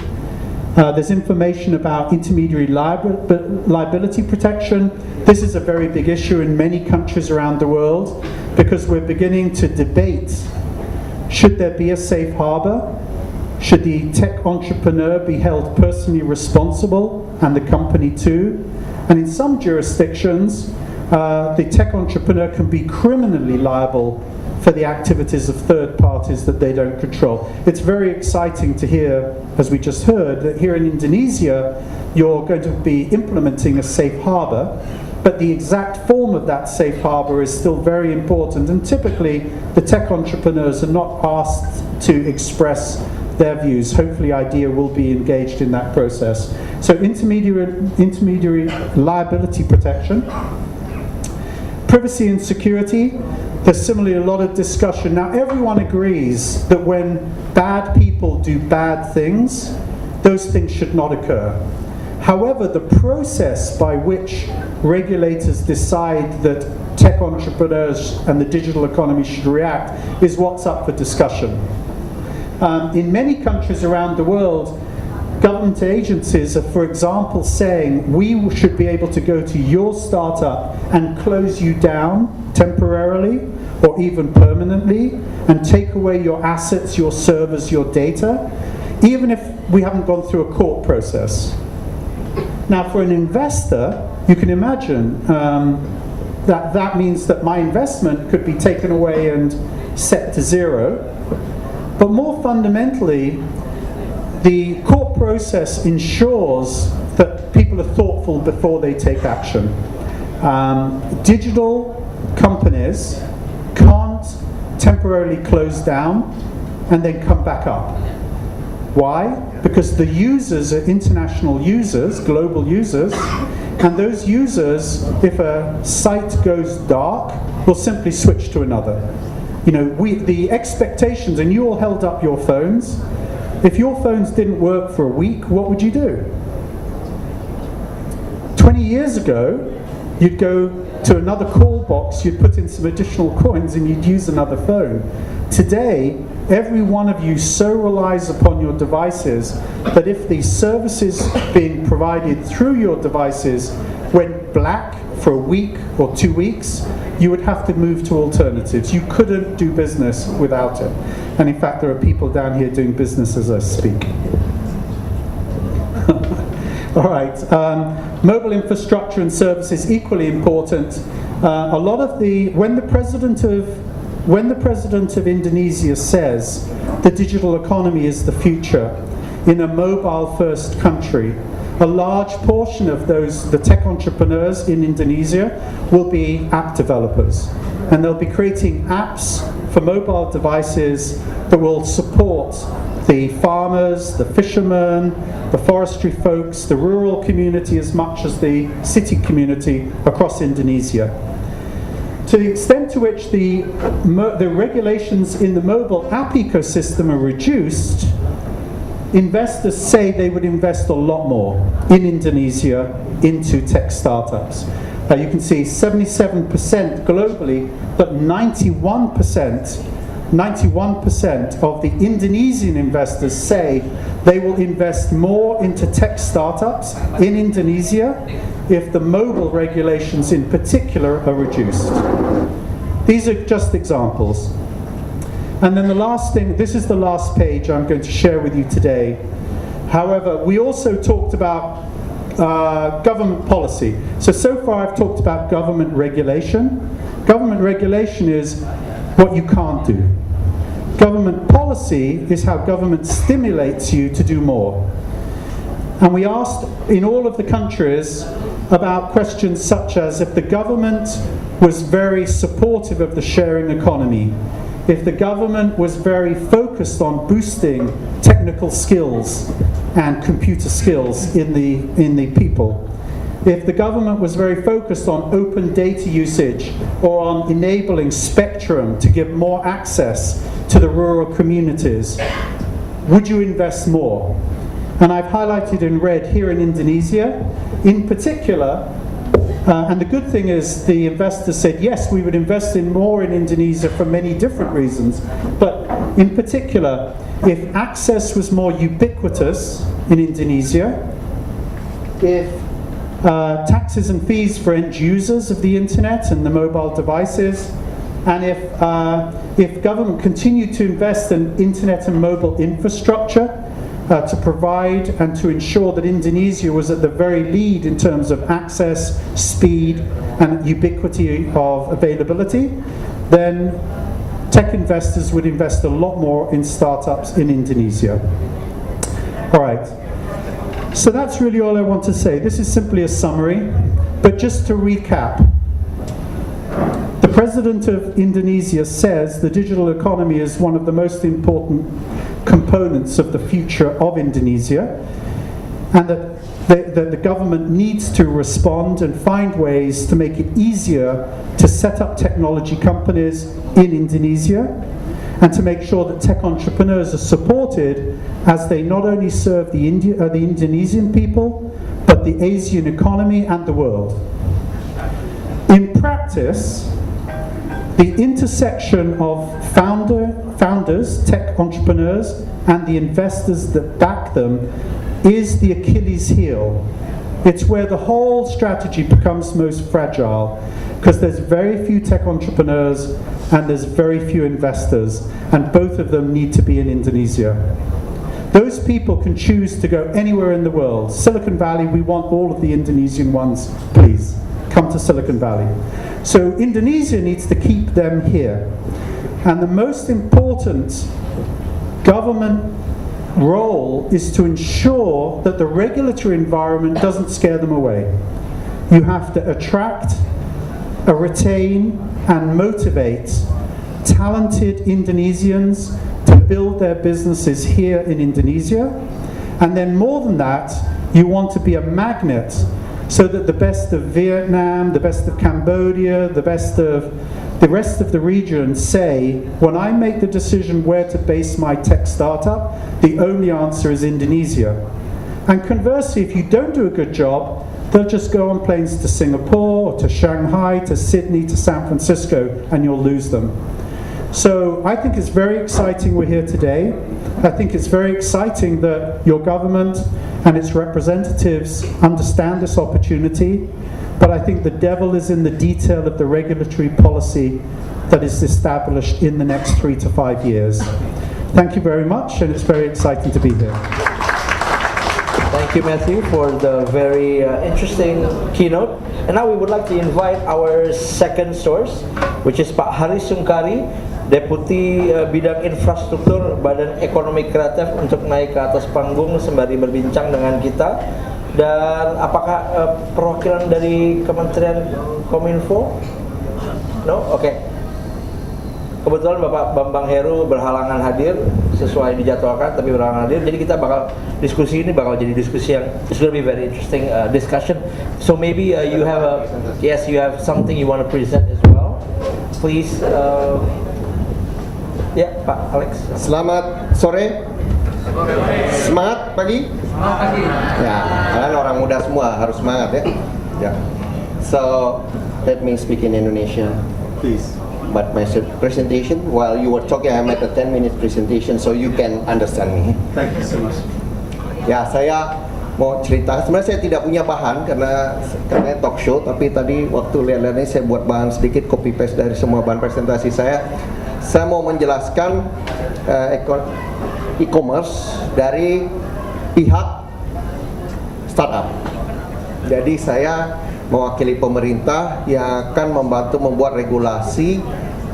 There's information about intermediary liability protection. This is a very big issue in many countries around the world because we're beginning to debate, should there be a safe harbor? Should the tech entrepreneur be held personally responsible, and the company too? And in some jurisdictions, the tech entrepreneur can be criminally liable for the activities of third parties that they don't control. It's very exciting to hear, as we just heard, that here in Indonesia, you're going to be implementing a safe harbor, but the exact form of that safe harbor is still very important, and typically the tech entrepreneurs are not asked to express their views. Hopefully IDEA will be engaged in that process. So intermediary liability protection, privacy and security. There's similarly a lot of discussion. Now everyone agrees that when bad people do bad things, those things should not occur. However, the process by which regulators decide that tech entrepreneurs and the digital economy should react is what's up for discussion. In many countries around the world, government agencies are, for example, saying we should be able to go to your startup and close you down temporarily or even permanently and take away your assets, your servers, your data, even if we haven't gone through a court process. Now, for an investor, you can imagine that means that my investment could be taken away and set to zero. But more fundamentally, the court process ensures that people are thoughtful before they take action. Digital companies can't temporarily close down and then come back up. Why? Because the users are international users, global users, and those users, if a site goes dark, will simply switch to another. You know, the expectations, and you all held up your phones. If your phones didn't work for a week, what would you do? 20 years ago, you'd go to another call box, you'd put in some additional coins, and you'd use another phone. Today, every one of you so relies upon your devices that if the services being provided through your devices went black for a week or 2 weeks, you would have to move to alternatives. You couldn't do business without it. And in fact, there are people down here doing business as I speak. All right, mobile infrastructure and services equally important. A lot of when the president of Indonesia says the digital economy is the future in a mobile-first country, a large portion of the tech entrepreneurs in Indonesia will be app developers. And they'll be creating apps for mobile devices that will support the farmers, the fishermen, the forestry folks, the rural community as much as the city community across Indonesia. To the extent to which the regulations in the mobile app ecosystem are reduced, investors say they would invest a lot more in Indonesia into tech startups. You can see 77% globally, but 91% of the Indonesian investors say they will invest more into tech startups in Indonesia if the mobile regulations in particular are reduced. These are just examples. And then the last thing, this is the last page I'm going to share with you today. However, we also talked about government policy. So far I've talked about government regulation. Government regulation is what you can't do. Government policy is how government stimulates you to do more. And we asked in all of the countries about questions such as if the government was very supportive of the sharing economy, if the government was very focused on boosting technical skills and computer skills in the people, if the government was very focused on open data usage or on enabling spectrum to give more access to the rural communities, would you invest more? And I've highlighted in red here in Indonesia, in particular, and the good thing is the investors said, yes, we would invest in more in Indonesia for many different reasons, but in particular, if access was more ubiquitous in Indonesia, if taxes and fees for end users of the internet and the mobile devices, and if government continued to invest in internet and mobile infrastructure to provide and to ensure that Indonesia was at the very lead in terms of access, speed, and ubiquity of availability, then tech investors would invest a lot more in startups in Indonesia. All right. So that's really all I want to say. This is simply a summary, but just to recap. The President of Indonesia says the digital economy is one of the most important components of the future of Indonesia, and that the government needs to respond and find ways to make it easier to set up technology companies in Indonesia, and to make sure that tech entrepreneurs are supported as they not only serve the Indonesian people, but the Asian economy and the world. In practice, the intersection of founders, tech entrepreneurs, and the investors that back them is the Achilles heel. It's where the whole strategy becomes most fragile, because there's very few tech entrepreneurs and there's very few investors, and both of them need to be in Indonesia. Those people can choose to go anywhere in the world. Silicon Valley, we want all of the Indonesian ones, please. Come to Silicon Valley. So Indonesia needs to keep them here. And the most important government role is to ensure that the regulatory environment doesn't scare them away. You have to attract, retain, and motivate talented Indonesians to build their businesses here in Indonesia. And then more than that, you want to be a magnet so that the best of Vietnam, the best of Cambodia, the best of the rest of the region say, when I make the decision where to base my tech startup, the only answer is Indonesia. And conversely, if you don't do a good job, they'll just go on planes to Singapore, to Shanghai, to Sydney, to San Francisco, and you'll lose them. So I think it's very exciting we're here today. I think it's very exciting that your government and its representatives understand this opportunity. But I think the devil is in the detail of the regulatory policy that is established in the next 3 to 5 years. Thank you very much, and it's very exciting to be here. Thank you, Matthew, for the very interesting keynote. And now we would like to invite our second source, which is Pak Haris Sungkari, Deputi Bidang Infrastruktur Badan Ekonomi Kreatif, untuk naik ke atas panggung sembari berbincang dengan kita. Dan apakah perwakilan dari Kementerian Kominfo? No? Oke. Kebetulan Bapak Bambang Heru berhalangan hadir sesuai dijadwalkan, tapi berhalangan hadir. Jadi kita bakal diskusi ini bakal jadi diskusi yang it's going to be very interesting discussion. So maybe you have you have something you want to present as well. Please. Ya, Pak Alex. Selamat sore. Semangat pagi. Ya, kalian orang muda semua harus semangat ya. Ya. So let me speak in Indonesian, please. But my presentation, while you were talking, I made a 10-minute presentation so you can understand me. Thank you so much. Ya, saya mau cerita. Sebenarnya saya tidak punya bahan karena talk show, tapi tadi waktu lihat-lihat ini saya buat bahan sedikit, copy paste dari semua bahan presentasi saya. Saya mau menjelaskan e-commerce dari pihak startup. Jadi saya mewakili pemerintah yang akan membantu membuat regulasi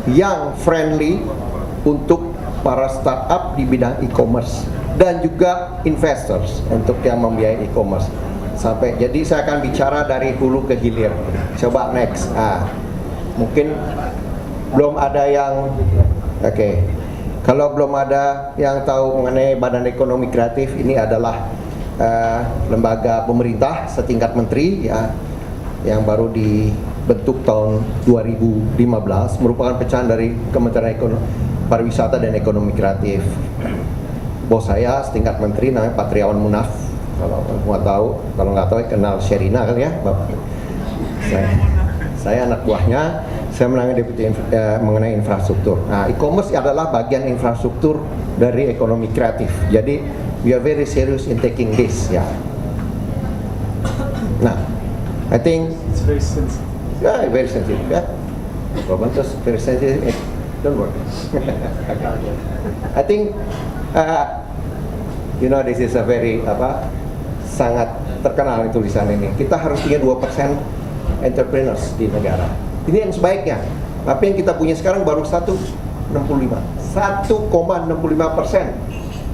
yang friendly untuk para startup di bidang e-commerce dan juga investors untuk yang membiayai e-commerce. Jadi saya akan bicara dari hulu ke hilir. Coba next. Mungkin belum ada yang kalau belum ada yang tahu mengenai Badan Ekonomi Kreatif, ini adalah lembaga pemerintah setingkat menteri ya, yang baru dibentuk tahun 2015, merupakan pecahan dari Kementerian Pariwisata dan Ekonomi Kreatif. Bos saya setingkat menteri namanya Pak Triawan Munaf. Kalau nggak tahu, kenal Sherina kali ya, Bapak. Saya anak buahnya. Saya menangani deputi mengenai infrastruktur. Nah, e-commerce adalah bagian infrastruktur dari ekonomi kreatif. Jadi, we are very serious in taking this. Ya. Nah, I think It's very sensitive. Yeah, very sensitive. Yeah, just very sensitive. Don't worry. I think, this is a very sangat terkenal tulisan ini. Kita harus punya 2% entrepreneurs di negara. Ini yang sebaiknya. Tapi yang kita punya sekarang baru 1,65%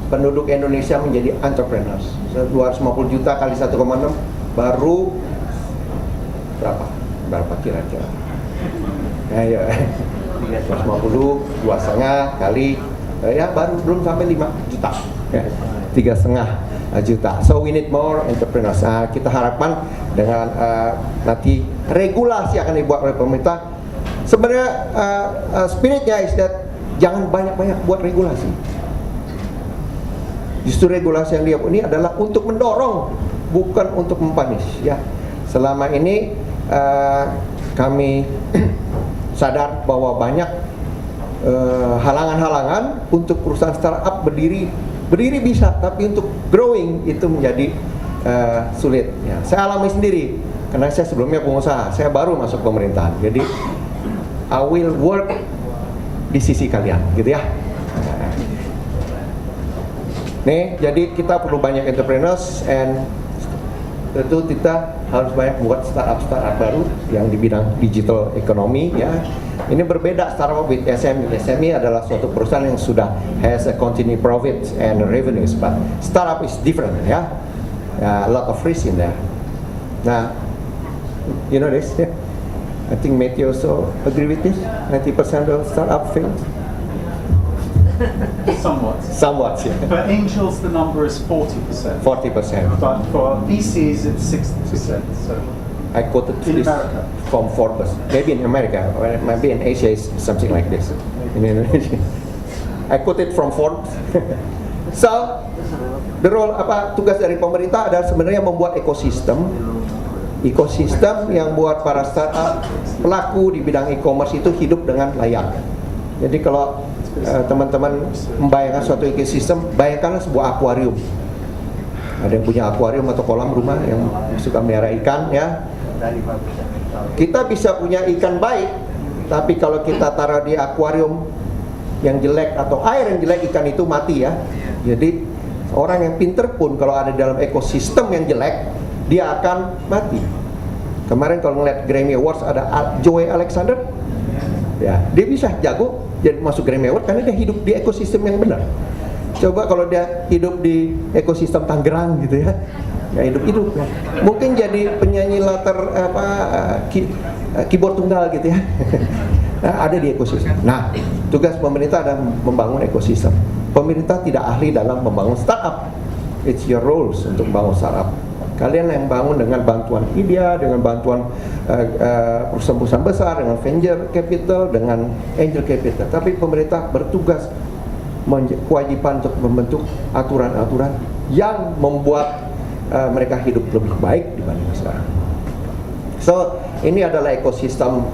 penduduk Indonesia menjadi entrepreneurs. 250 juta kali 1,6 baru berapa kira-kira? 250, 2,5 kali ya baru belum sampai 5 juta. juta, ya, 3,5 juta. So we need more entrepreneurs. Nah, kita harapkan dengan nanti regulasi akan dibuat oleh pemerintah. Sebenarnya spiritnya is that jangan banyak-banyak buat regulasi. Justru regulasi yang dia buat ini adalah untuk mendorong, bukan untuk mempunish. Ya, selama ini kami sadar bahwa banyak halangan-halangan untuk perusahaan startup berdiri bisa, tapi untuk growing itu menjadi sulit. Ya, saya alami sendiri karena saya sebelumnya pengusaha, saya baru masuk pemerintahan. Jadi I will work di sisi kalian, gitu ya. Nih, jadi kita perlu banyak entrepreneurs, and tentu kita harus banyak buat startup baru yang di bidang digital ekonomi, ya. Ini berbeda startup with SME. SME adalah suatu perusahaan yang sudah has a continued profits and revenues, but startup is different, ya. A lot of risk in there. Nah, you know this, yeah? I think Matthew also agree with this. 90% of startup fails. Somewhat, yeah. For angels, the number is 40%. 40%. But for VCs, it's 60%. So I quoted in this America. from Forbes. Maybe in America, or maybe in Asia is something like this. In Indonesia, I quoted from Forbes. So, the role tugas dari pemerintah adalah sebenarnya membuat ekosistem yang buat para startup pelaku di bidang e-commerce itu hidup dengan layak. Jadi kalau teman-teman membayangkan suatu ekosistem, bayangkanlah sebuah akuarium. Ada yang punya akuarium atau kolam rumah yang suka melihara ikan, ya. Kita bisa punya ikan baik, tapi kalau kita taruh di akuarium yang jelek atau air yang jelek, ikan itu mati, ya. Jadi orang yang pinter pun kalau ada dalam ekosistem yang jelek, dia akan mati. Kemarin kalau ngeliat Grammy Awards ada Joey Alexander, ya, dia bisa jago jadi masuk Grammy Award karena dia hidup di ekosistem yang benar. Coba kalau dia hidup di ekosistem Tangerang gitu, ya, hidup ya. Mungkin jadi penyanyi latar keyboard tunggal gitu, ya. Nah, ada di ekosistem. Nah, tugas pemerintah adalah membangun ekosistem. Pemerintah tidak ahli dalam membangun startup. It's your roles untuk membangun startup. Kalian yang bangun dengan bantuan IDEA, dengan bantuan perusahaan-perusahaan besar, dengan venture capital, dengan angel capital. Tapi pemerintah bertugas kewajiban untuk membentuk aturan-aturan yang membuat mereka hidup lebih baik dibanding sekarang. So, ini adalah ekosistem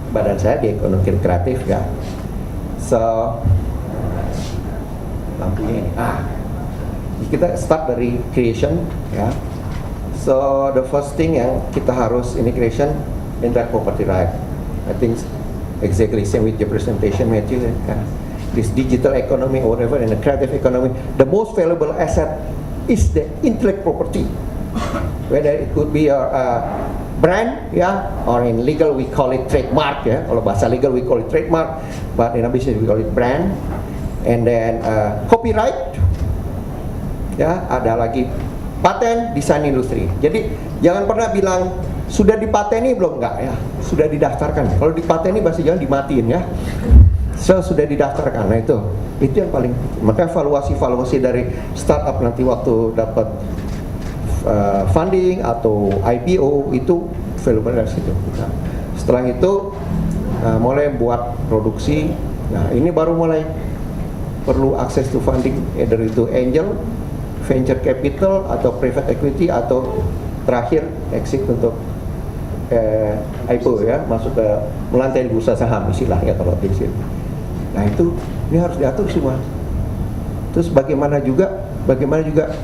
badan saya di ekonomi kreatif, ya. So, lampunya ini. Kita start dari creation, ya. So the first thing yang kita harus ini creation, intellectual property right. I think exactly same with your presentation, Matthew. Ya. This digital economy or whatever, in the creative economy, the most valuable asset is the intellectual property. Whether it could be a brand, ya, or in legal we call it trademark, ya. Kalau bahasa legal we call it trademark, but in business we call it brand. And then copyright. Ya, ada lagi paten, desain industri. Jadi jangan pernah bilang sudah dipateni belum, enggak, ya. Sudah didaftarkan. Kalau dipateni pasti jangan dimatiin, ya. So, sudah didaftarkan. Nah, itu yang paling. Maka evaluasi dari startup nanti waktu dapat funding atau IPO itu valuable dari situ. Nah, setelah itu mulai buat produksi. Nah, ini baru mulai perlu akses to funding, either itu angel, venture capital atau private equity, atau terakhir exit untuk IPO, ya, masuk ke melantai bursa saham istilahnya kalau di sini. Nah, ini harus diatur semua. Terus bagaimana juga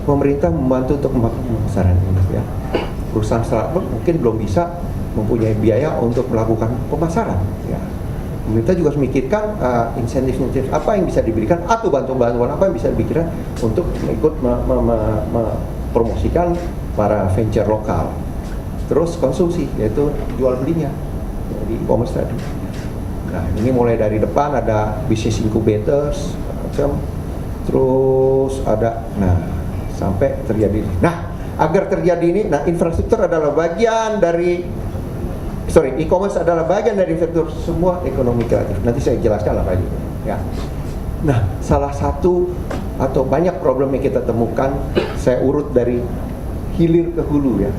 pemerintah membantu untuk pemasaran ini, ya. Perusahaan startup mungkin belum bisa mempunyai biaya untuk melakukan pemasaran, ya. Pemerintah juga harus memikirkan insentif apa yang bisa diberikan atau bantuan-bantuan apa yang bisa diberikan untuk ikut mempromosikan para venture lokal. Terus konsumsi, yaitu jual belinya di e-commerce tadi. Nah, ini mulai dari depan ada business incubators, macam, terus ada, sampai terjadi. Nah, agar terjadi ini, infrastruktur adalah bagian dari e-commerce adalah bagian dari infrastruktur semua ekonomi kreatif. Nanti saya jelaskan apa itu, ya. Nah, salah satu atau banyak problem yang kita temukan, saya urut dari hilir ke hulu ya.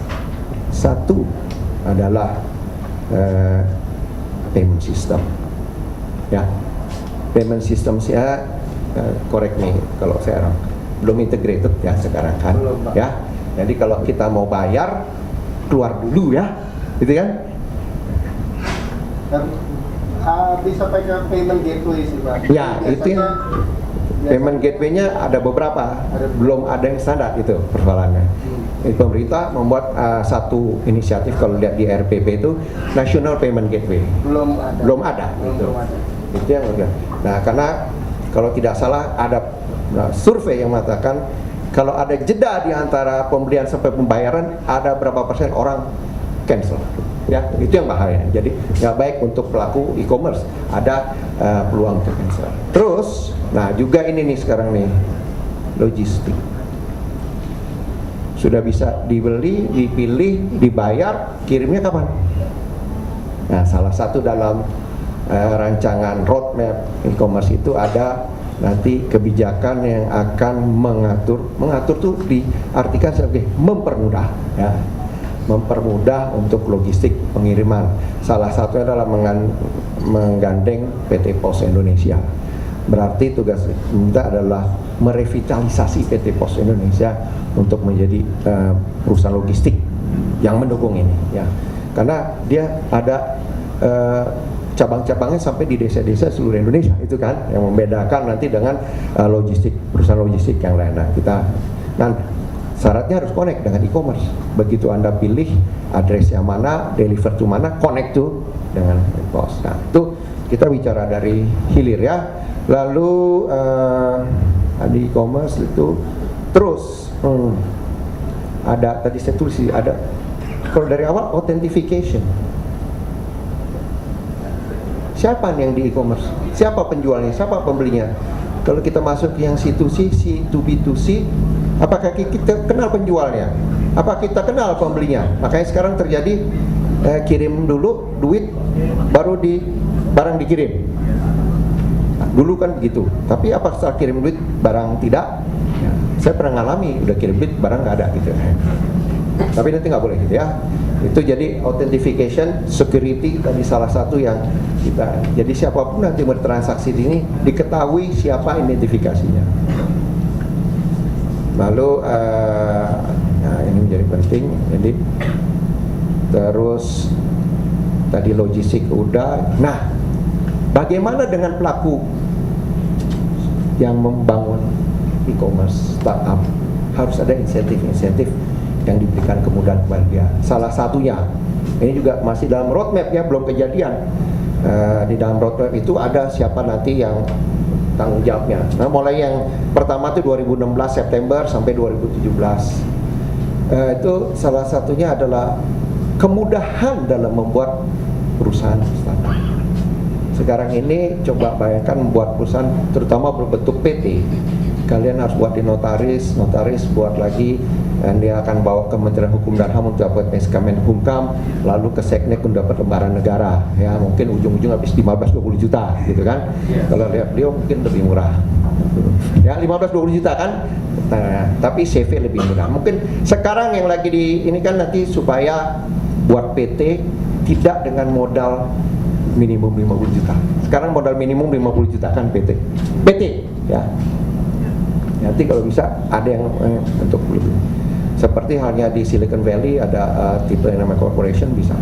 Satu adalah payment system. Ya, payment system saya correct me kalau saya belum integrated ya sekarang kan. Belum, Pak. Ya, jadi kalau kita mau bayar keluar dulu ya, gitu kan? Dan, bisa pakai payment gateway sih Pak. Ya, itu yang payment gateway-nya ada beberapa, belum ada yang standar itu persoalannya. Pemerintah membuat satu inisiatif, kalau lihat di RPP itu National Payment Gateway. Belum ada. Belum ada. Gitu. Belum ada. Itu yang udah. Nah, karena kalau tidak salah ada survei yang mengatakan kalau ada jeda di antara pembelian sampai pembayaran, ada berapa persen orang cancel. Ya, itu yang bahaya. Jadi nggak baik untuk pelaku e-commerce. Ada peluang untuk cancel. Terus, nah juga ini nih sekarang nih logistik. Sudah bisa dibeli, dipilih, dibayar, kirimnya kapan? Nah, salah satu dalam rancangan roadmap e-commerce itu ada nanti kebijakan yang akan mengatur tuh diartikan sebagai mempermudah, ya, mempermudah untuk logistik pengiriman. Salah satunya adalah menggandeng PT Pos Indonesia. Berarti tugas kita adalah merevitalisasi PT Pos Indonesia untuk menjadi perusahaan logistik yang mendukung ini, ya. Karena dia ada cabang-cabangnya sampai di desa-desa seluruh Indonesia, itu kan yang membedakan nanti dengan perusahaan logistik yang lain. Nah, syaratnya harus connect dengan e-commerce. Begitu Anda pilih address yang mana, deliver to mana, connect to dengan pos. Nah, itu kita bicara dari hilir ya. Lalu di e-commerce itu terus ada, tadi saya tulis ada, kalau dari awal authentication. Siapa yang di e-commerce? Siapa penjualnya? Siapa pembelinya? Kalau kita masuk yang C2C, C2B2C, apakah kita kenal penjualnya? Apa kita kenal pembelinya? Makanya sekarang terjadi kirim dulu duit, baru barang dikirim. Nah, dulu kan begitu. Tapi apa setelah kirim duit barang tidak? Ya, saya pernah ngalami, udah kirim duit barang nggak ada gitu. Tapi nanti nggak boleh gitu ya. Itu jadi authentication, security tadi salah satu yang kita. Jadi siapapun nanti bertransaksi di ini diketahui siapa identifikasinya. Lalu nah ini menjadi penting. Jadi terus tadi logistik udah. Nah, bagaimana dengan pelaku yang membangun e-commerce startup? Harus ada insentif-insentif yang diberikan kemudahan kepada dia. Salah satunya, ini juga masih dalam roadmap ya, belum kejadian. Di dalam roadmap itu ada siapa nanti yang tanggung jawabnya. Nah, mulai yang pertama itu 2016 September sampai 2017. Itu salah satunya adalah kemudahan dalam membuat perusahaan startup. Sekarang ini coba bayangkan membuat perusahaan, terutama berbentuk PT. Kalian harus buat di notaris buat lagi, dan dia akan bawa ke Kementerian Hukum dan HAM untuk dapat SK Menkumham, lalu ke Seknek untuk dapat lembaran negara. Ya, mungkin ujung-ujung habis 15-20 juta gitu kan. Kalau lihat dia mungkin lebih murah. Ya, 15-20 juta kan. Nah, tapi CV lebih murah. Mungkin sekarang yang lagi ini kan nanti supaya buat PT tidak dengan modal minimum 50 juta. Sekarang modal minimum 50 juta kan PT ya. Nanti kalau bisa ada yang untuk lebih. Seperti halnya di Silicon Valley ada tipe yang namanya corporation bisa.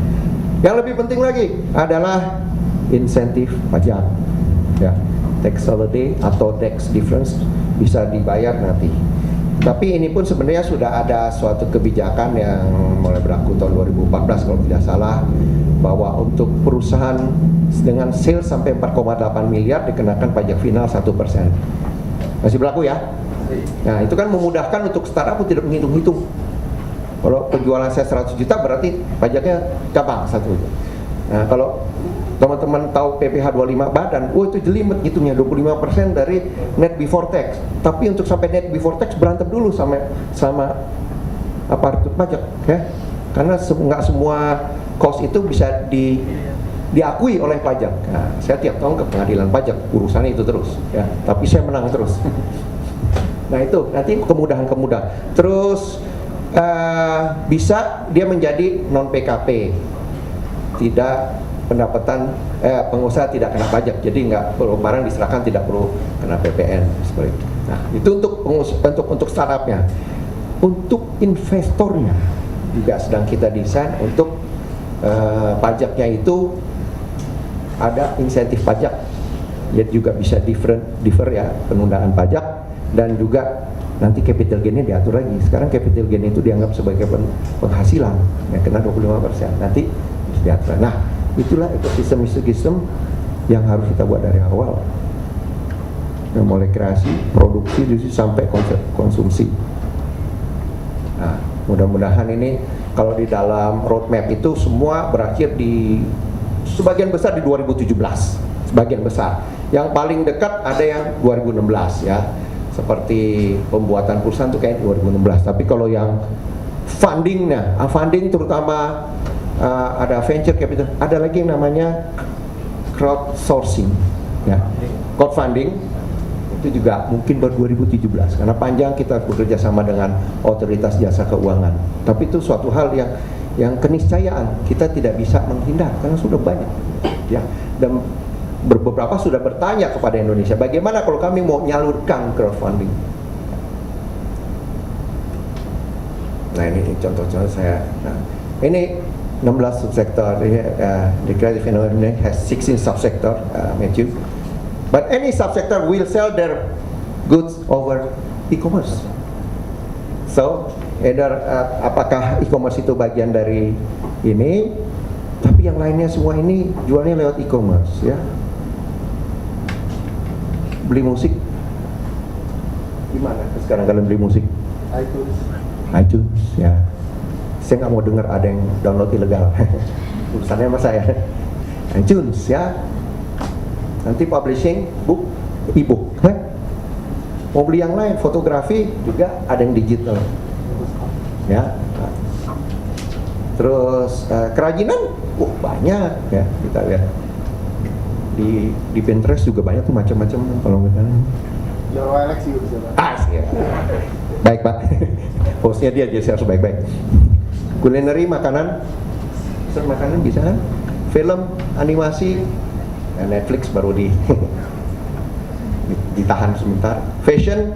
Yang lebih penting lagi adalah insentif pajak. Ya, tax holiday atau tax difference bisa dibayar nanti. Tapi ini pun sebenarnya sudah ada suatu kebijakan yang mulai berlaku tahun 2014 kalau tidak salah, bahwa untuk perusahaan dengan sales sampai 4,8 miliar dikenakan pajak final 1%. Masih berlaku ya? Nah, itu kan memudahkan untuk startup tidak menghitung-hitung. Kalau penjualan saya 100 juta berarti pajaknya gampang 1 juta. Nah, kalau teman-teman tahu PPh 25 badan, itu jelimet hitungnya 25% dari net before tax. Tapi untuk sampai net before tax berantem dulu sama aparatur pajak, ya. Karena nggak semua cost itu bisa diakui oleh pajak. Nah, saya tiap tahun ke pengadilan pajak, urusannya itu terus, ya. Tapi saya menang terus. Nah itu nanti kemudahan-kemudahan. Terus bisa dia menjadi non PKP, tidak pendapatan pengusaha tidak kena pajak, jadi nggak perlu barang diserahkan tidak perlu kena PPN seperti itu. Nah itu untuk startupnya. Untuk investornya juga sedang kita desain untuk pajaknya itu ada insentif pajak, jadi juga bisa defer ya, penundaan pajak, dan juga nanti capital gain-nya diatur lagi. Sekarang capital gain itu dianggap sebagai penghasilan yang kena 25%, nanti diatur. Nah itulah ekosistem yang harus kita buat dari awal, mulai kreasi, produksi, sampai konsumsi. Nah mudah-mudahan ini kalau di dalam roadmap itu semua berakhir di sebagian besar di 2017, sebagian besar. Yang paling dekat ada yang 2016 ya, seperti pembuatan perusahaan itu kayak 2016. Tapi kalau yang fundingnya, funding terutama ada venture capital, ada lagi yang namanya crowdsourcing ya, crowdfunding itu juga mungkin baru 2017 karena panjang kita bekerja sama dengan otoritas jasa keuangan. Tapi itu suatu hal yang keniscayaan kita tidak bisa menghindar karena sudah banyak ya, dan beberapa sudah bertanya kepada Indonesia bagaimana kalau kami mau nyalurkan crowdfunding. Nah ini contoh-contoh saya. Nah, ini 16 subsektor. The creative economy has 16 subsektor, Matthew. But any subsector will sell their goods over e-commerce. So, either apakah e-commerce itu bagian dari ini, tapi yang lainnya semua ini jualnya lewat e-commerce ya. Beli musik, gimana sekarang kalian beli musik? iTunes ya. Saya nggak mau dengar ada yang download ilegal. Urusannya sama saya. iTunes ya. Nanti publishing book, e-book. Mau beli yang lain, fotografi juga ada yang digital. Ya. Terus kerajinan, banyak ya, kita lihat. Di Pinterest juga banyak tuh macam-macam kalau misalnya. Jual OLX juga bisa, Pak. Siap. Baik Pak. Hostnya dia jadi harus baik-baik. Kulineri, makanan, makanan bisa kan? Film, animasi, Netflix baru ditahan sebentar. Fashion,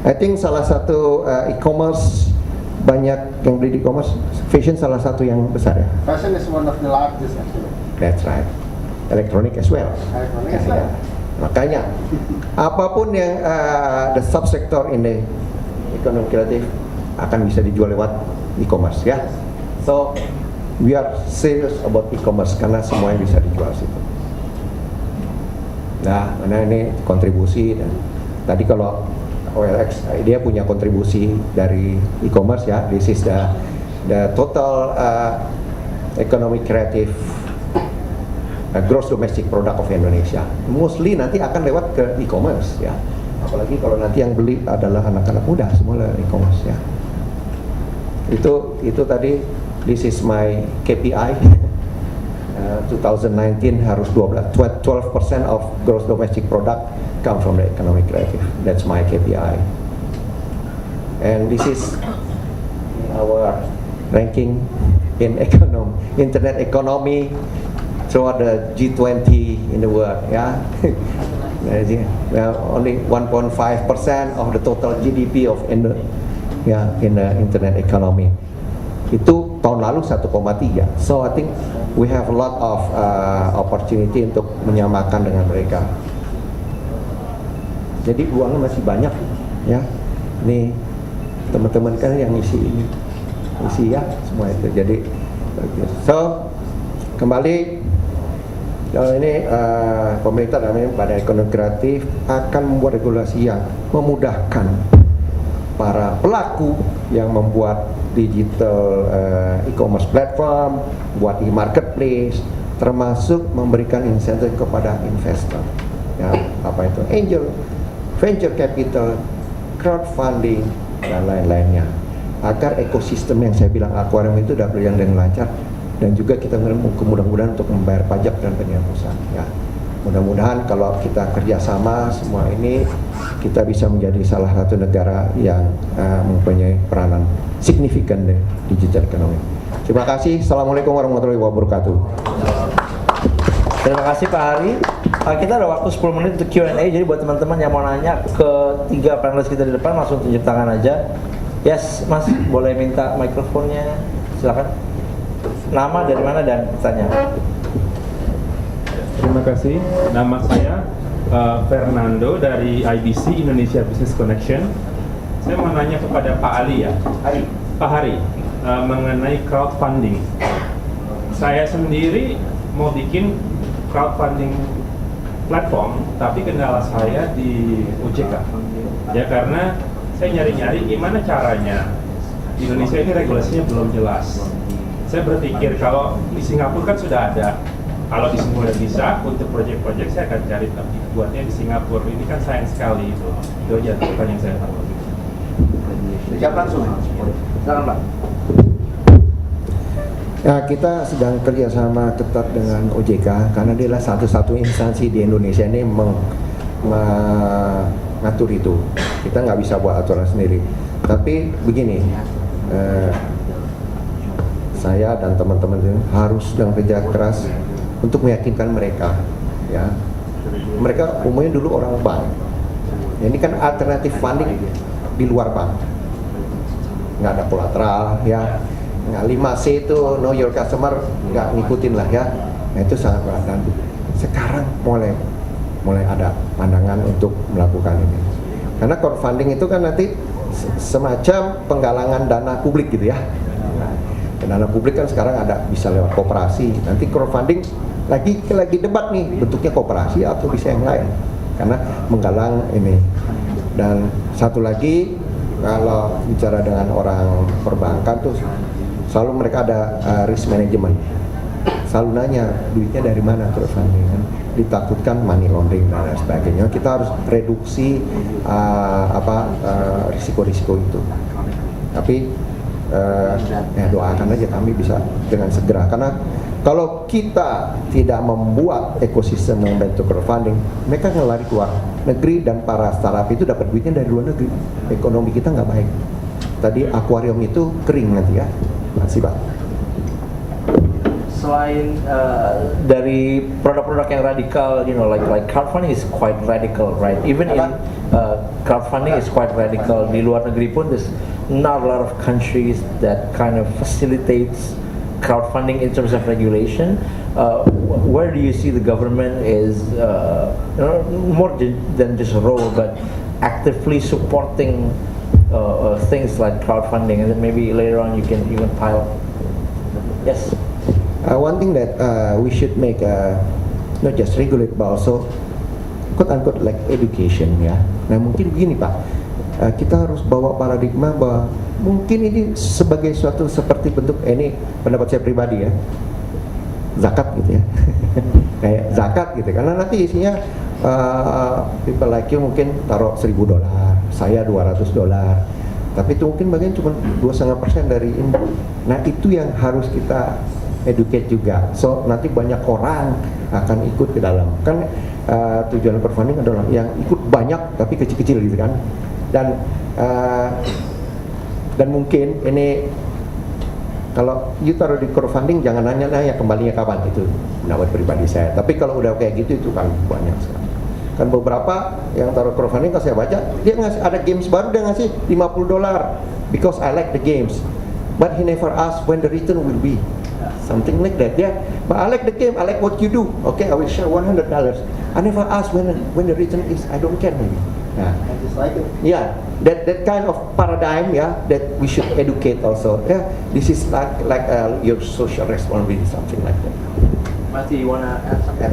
I think salah satu e-commerce, banyak yang beli di e-commerce. Fashion salah satu yang besar ya. Fashion is one of the largest actually. That's right. Electronic as well. Electronic as well. Makanya apapun yang the subsector in the ekonomi kreatif akan bisa dijual lewat e-commerce ya. So we are serious about e-commerce karena semuanya bisa dijual situ. Nah, mana ini kontribusi, dan tadi kalau OLX dia punya kontribusi dari e-commerce ya. This is the total economic creative gross domestic product of Indonesia. Mostly nanti akan lewat ke e-commerce ya. Apalagi kalau nanti yang beli adalah anak-anak muda, semua lewat e-commerce ya. Itu tadi, this is my KPI. 2019 harus 12% of gross domestic product come from the economic creative. That's my KPI. And this is our ranking in internet economy throughout the G20 in the world. Yeah, only 1.5% of the total GDP of in the internet economy. Itu tahun lalu 1,3. So I think we have a lot of opportunity untuk menyamakan dengan mereka. Jadi uangnya masih banyak ya. Nih teman-teman kan yang isi ya semua itu. Jadi so kembali kalau ini pemerintah namanya Badan Ekonomi Kreatif akan membuat regulasi yang memudahkan para pelaku yang membuat digital e-commerce platform, buat e-marketplace, termasuk memberikan insentif kepada investor. Ya, apa itu? Angel, venture capital, crowdfunding, dan lain-lainnya. Agar ekosistem yang saya bilang akuarium itu dapat berjalan dengan lancar, dan juga kita mudah-mudahan untuk membayar pajak dan penghematan ya. Mudah-mudahan kalau kita kerjasama semua ini kita bisa menjadi salah satu negara yang mempunyai peranan signifikan di digital economy. Terima kasih. Assalamualaikum warahmatullahi wabarakatuh. Terima kasih Pak Hari. Kita ada waktu 10 menit untuk Q&A, jadi buat teman-teman yang mau nanya ke 3 panelis kita di depan langsung tunjuk tangan aja. Yes, Mas, boleh minta mikrofonnya? Silakan. Nama dari mana dan pertanyaan. Terima kasih. Nama saya Fernando dari IBC Indonesia Business Connection. Saya mau nanya kepada Pak Ali ya. Pak Hari, mengenai crowdfunding. Saya sendiri mau bikin crowdfunding platform, tapi kendala saya di OJK. Ya karena saya nyari-nyari gimana caranya. Di Indonesia ini regulasinya belum jelas. Saya berpikir kalau di Singapura kan sudah ada. Kalau di semua udah bisa, untuk proyek-proyek saya akan cari, tapi buatnya di Singapura ini kan sayang sekali itu. Itu aja pertanyaan yang saya tahu. Jawab langsung. Silakan Pak. Ya, kita sedang kerjasama ketat dengan OJK karena dia adalah satu-satu instansi di Indonesia ini mengatur itu. Kita nggak bisa buat aturan sendiri. Tapi begini, saya dan teman-teman harus sedang kerja keras untuk meyakinkan mereka, ya. Mereka umumnya dulu orang bank. Ini kan alternatif funding di luar bank, nggak ada kolateral, ya. Nggak 5C itu know your customer, nggak ngikutin lah ya. Nah itu sangat berat. Dan sekarang mulai ada pandangan untuk melakukan ini. Karena crowdfunding itu kan nanti semacam penggalangan dana publik gitu ya. Dana publik kan sekarang ada bisa lewat koperasi. Nanti crowdfunding lagi debat nih, bentuknya koperasi atau bisa yang lain. Karena menggalang ini. Dan satu lagi, kalau bicara dengan orang perbankan tuh selalu mereka ada risk management. Selalu nanya duitnya dari mana crowdfunding kan? Ditakutkan money laundering dan lain sebagainya. Kita harus reduksi risiko-risiko itu. Tapi ya doakan aja kami bisa dengan segera, karena kalau kita tidak membuat ekosistem yang bentuk crowdfunding, mereka akan lari keluar negeri dan para startup itu dapat duitnya dari luar negeri. Ekonomi kita nggak baik. Tadi akuarium itu kering nanti ya. Masih Pak. Selain dari produk-produk yang radikal, you know, like crowdfunding is quite radical, right? Even in crowdfunding is quite radical. Di luar negeri pun there's not a lot of countries that kind of facilitates crowdfunding in terms of regulation. Where do you see the government is more than just a role, but actively supporting things like crowdfunding, and then maybe later on you can pile. Yes. One thing that we should make not just regulate but also quote unquote like education ya. Nah mungkin begini Pak, kita harus bawa paradigma bahwa mungkin ini sebagai suatu seperti bentuk ini pendapat saya pribadi ya, zakat gitu ya. Kayak zakat gitu, karena nanti isinya people like you mungkin taruh $1.000, saya $200, tapi itu mungkin bagian cuma 2,5% dari ini. Nah itu yang harus kita educate juga, so nanti banyak orang akan ikut ke dalam. Kan tujuan crowdfunding adalah yang ikut banyak tapi kecil-kecil gitu kan. Dan mungkin ini kalau you taruh di crowdfunding jangan nanya kembalinya kapan, itu pendapat pribadi saya. Tapi kalau udah kayak gitu itu kan banyak sekali. Kan beberapa yang taruh crowdfunding kalau saya baca dia ngasih ada games baru, dia ngasih $50 because I like the games, but he never asked when the return will be, something like that. Yeah, but I like the game, I like what you do. Okay, I will share $100. I never ask when the return is. I don't care maybe. Yeah, yeah, that kind of paradigm, yeah, that we should educate also. Yeah, this is like your social responsibility, something like that. Mati, you wanna add something?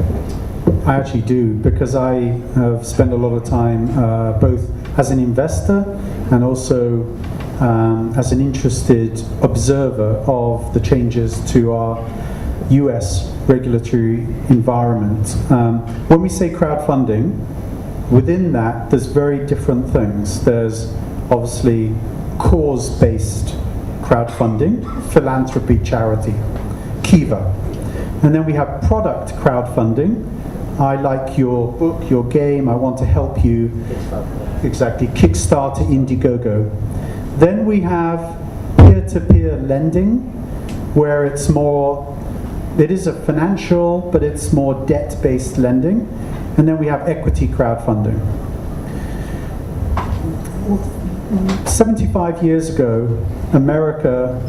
I actually do, because I have spent a lot of time both as an investor and also as an interested observer of the changes to our US regulatory environment. When we say crowdfunding, within that there's very different things. There's obviously cause-based crowdfunding, philanthropy, charity. Kiva. And then we have product crowdfunding. I like your book, your game, I want to help you. Exactly, Kickstarter, Indiegogo. Then we have peer-to-peer lending, where it is a financial, but it's more debt-based lending. And then we have equity crowdfunding. 75 years ago, America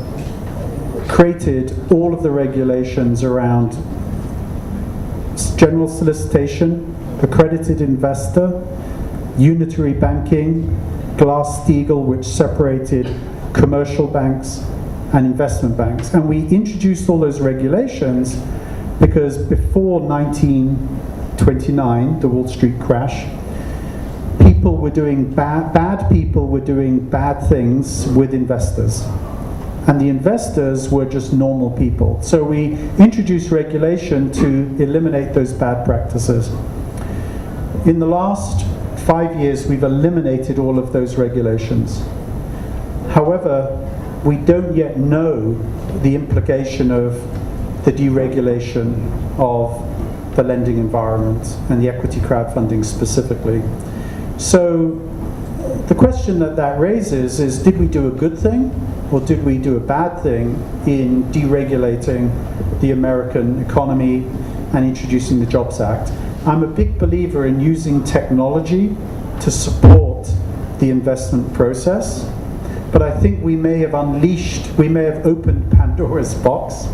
created all of the regulations around general solicitation, accredited investor, unitary banking, Glass-Steagall, which separated commercial banks and investment banks. And we introduced all those regulations because before 1929, the Wall Street crash, people were doing bad people were doing bad things with investors. And the investors were just normal people. So we introduced regulation to eliminate those bad practices. In the last 5 years, we've eliminated all of those regulations. However, we don't yet know the implication of the deregulation of the lending environment and the equity crowdfunding specifically. So the question that raises is, did we do a good thing or did we do a bad thing in deregulating the American economy and introducing the Jobs Act? I'm a big believer in using technology to support the investment process, but I think we may have opened Pandora's box,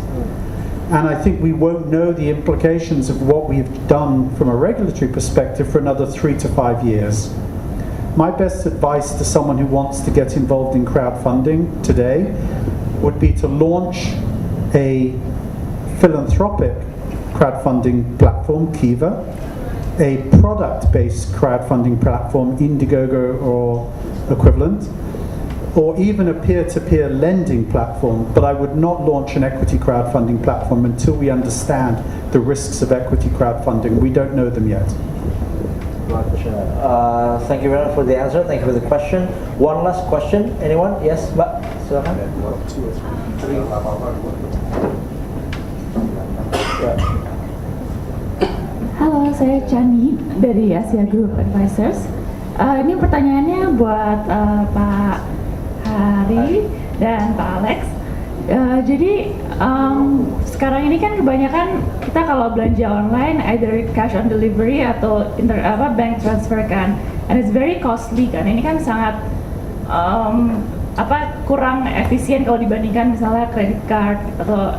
and I think we won't know the implications of what we've done from a regulatory perspective for another 3 to 5 years. My best advice to someone who wants to get involved in crowdfunding today would be to launch a philanthropic crowdfunding platform, Kiva, a product-based crowdfunding platform, Indiegogo or equivalent, or even a peer-to-peer lending platform, but I would not launch an equity crowdfunding platform until we understand the risks of equity crowdfunding. We don't know them yet. Gotcha. Thank you very much for the answer. Thank you for the question. One last question. Anyone? Yes, Mbak. Silakan. Halo, saya Chani dari Asia Group Advisors. Ini pertanyaannya buat Pak Hari dan Pak Alex. Jadi sekarang ini kan kebanyakan kita kalau belanja online either cash on delivery atau bank transfer kan, and it's very costly kan. Ini kan sangat kurang efisien kalau dibandingkan misalnya credit card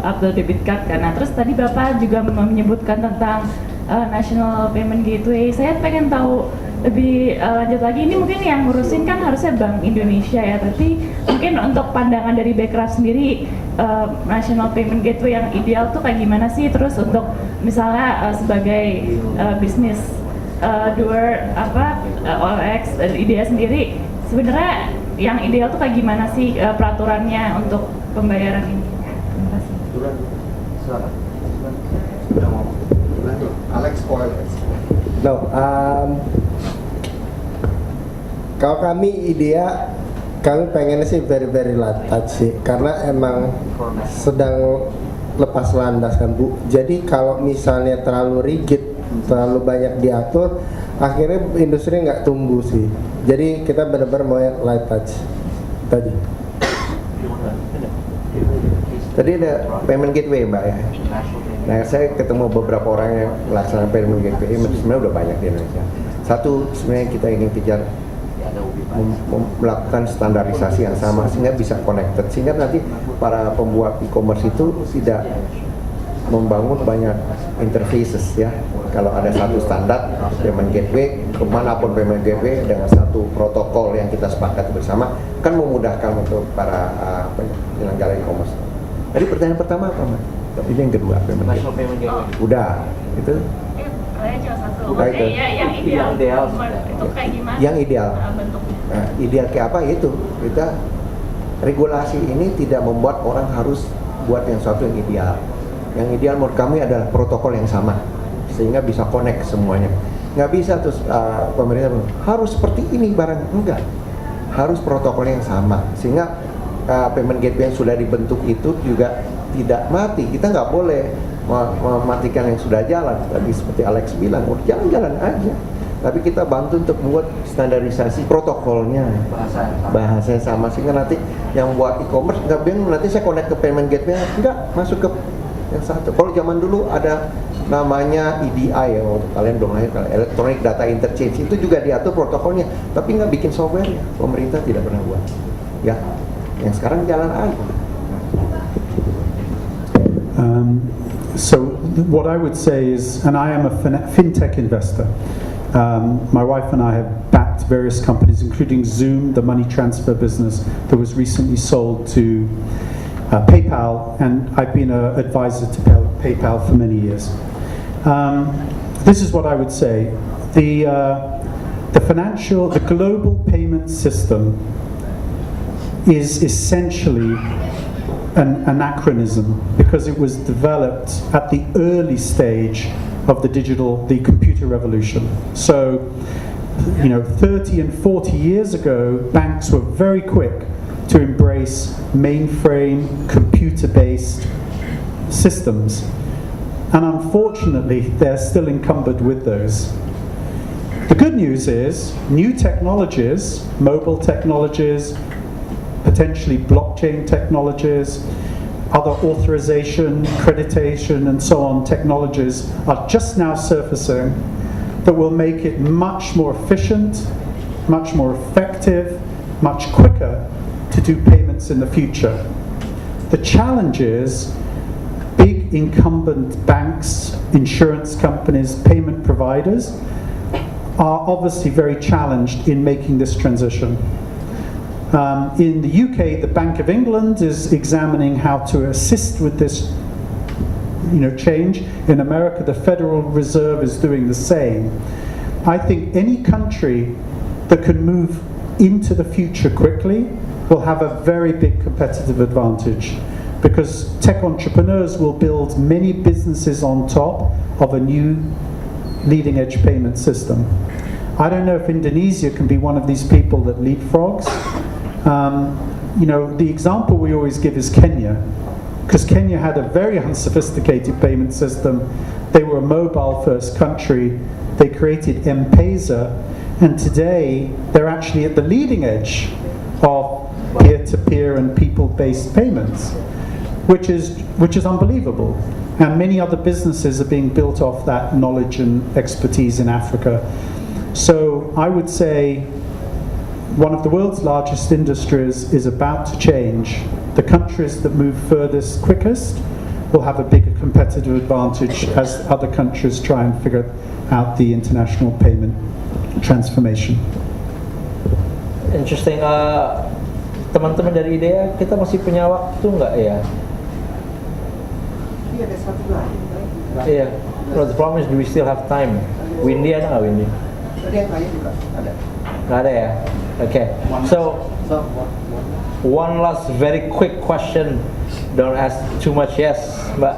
atau debit card kan. Nah, terus tadi Bapak juga menyebutkan tentang National Payment Gateway. Saya pengen tahu lebih lanjut lagi, ini mungkin yang ngurusin kan harusnya Bank Indonesia ya, tapi mungkin untuk pandangan dari Bekraf sendiri, National Payment Gateway yang ideal tuh kayak gimana sih? Terus untuk misalnya sebagai bisnis doer OLX dan IDEA sendiri, sebenarnya yang ideal tuh kayak gimana sih peraturannya untuk pembayaran ini? Terima kasih. Alex OLX. No, kalau kami IDEA, kami pengennya sih very light touch sih, karena emang sedang lepas landas kan Bu. Jadi kalau misalnya terlalu rigid, terlalu banyak diatur, akhirnya industri nggak tumbuh sih. Jadi kita benar-benar mau light touch tadi. Tadi ada payment gateway Mbak ya. Nah, saya ketemu beberapa orang yang melaksanakan payment gateway, sebenarnya udah banyak di Indonesia. Satu, sebenarnya kita ingin kejar melakukan standarisasi yang sama sehingga bisa connected, sehingga nanti para pembuat e-commerce itu tidak membangun banyak interfaces ya. Kalau ada satu standar payment gateway, kemanapun payment gateway dengan satu protokol yang kita sepakati bersama, kan memudahkan untuk para penyelenggara e-commerce. Tadi pertanyaan pertama apa Mbak? Ini yang kedua, payment gateway. Udah, itu. Nah, itu. Yang ideal itu kayak gimana? Yang ideal. Nah, ideal kayak apa itu? Kita regulasi ini tidak membuat orang harus buat yang suatu yang ideal. Yang ideal menurut kami adalah protokol yang sama sehingga bisa connect semuanya. Nggak bisa terus pemerintah harus seperti ini barang, enggak. Harus protokol yang sama sehingga payment gateway yang sudah dibentuk itu juga tidak mati, kita nggak boleh mematikan yang sudah jalan. Tadi seperti Alex bilang, jalan-jalan aja. Tapi kita bantu untuk membuat standarisasi protokolnya, bahasanya sama, sehingga nanti yang buat e-commerce nggak bingung, nanti saya connect ke payment gateway, nggak masuk ke yang satu. Kalau zaman dulu ada namanya EDI ya, waktu kalian belum lahir, Electronic Data Interchange, itu juga diatur protokolnya, tapi nggak bikin software-nya, pemerintah tidak pernah buat. Ya, yang sekarang jalan aja. So what I would say is, and I am a fintech investor. My wife and I have backed various companies, including Zoom, the money transfer business that was recently sold to PayPal, and I've been an advisor to PayPal for many years. This is what I would say: the global payment system is essentially an anachronism because it was developed at the early stage of the computer revolution. So, 30 and 40 years ago, banks were very quick to embrace mainframe, computer-based systems. And unfortunately, they're still encumbered with those. The good news is, new technologies, mobile technologies, potentially blockchain technologies, other authorization, accreditation, and so on technologies are just now surfacing that will make it much more efficient, much more effective, much quicker to do payments in the future. The challenge is big incumbent banks, insurance companies, payment providers are obviously very challenged in making this transition. In the UK, the Bank of England is examining how to assist with this change. In America, the Federal Reserve is doing the same. I think any country that can move into the future quickly will have a very big competitive advantage, because tech entrepreneurs will build many businesses on top of a new leading edge payment system. I don't know if Indonesia can be one of these people that leapfrogs. The example we always give is Kenya, because Kenya had a very unsophisticated payment system. They were a mobile first country. They created M-Pesa, and today they're actually at the leading edge of peer-to-peer and people-based payments, which is unbelievable. And many other businesses are being built off that knowledge and expertise in Africa. So I would say one of the world's largest industries is about to change. The countries that move furthest, quickest, will have a bigger competitive advantage as other countries try and figure out the international payment transformation. Interesting. Teman-teman dari IDEA, kita masih punya waktu nggak ya? Iya, ada satu lagi. Iya. No, the problem is, do we still have time? Windy ada nggak Windy? Tadi yang tanya juga ada. Nggak ada ya? Okay. So one last very quick question. Don't ask too much. Yes, Mbak.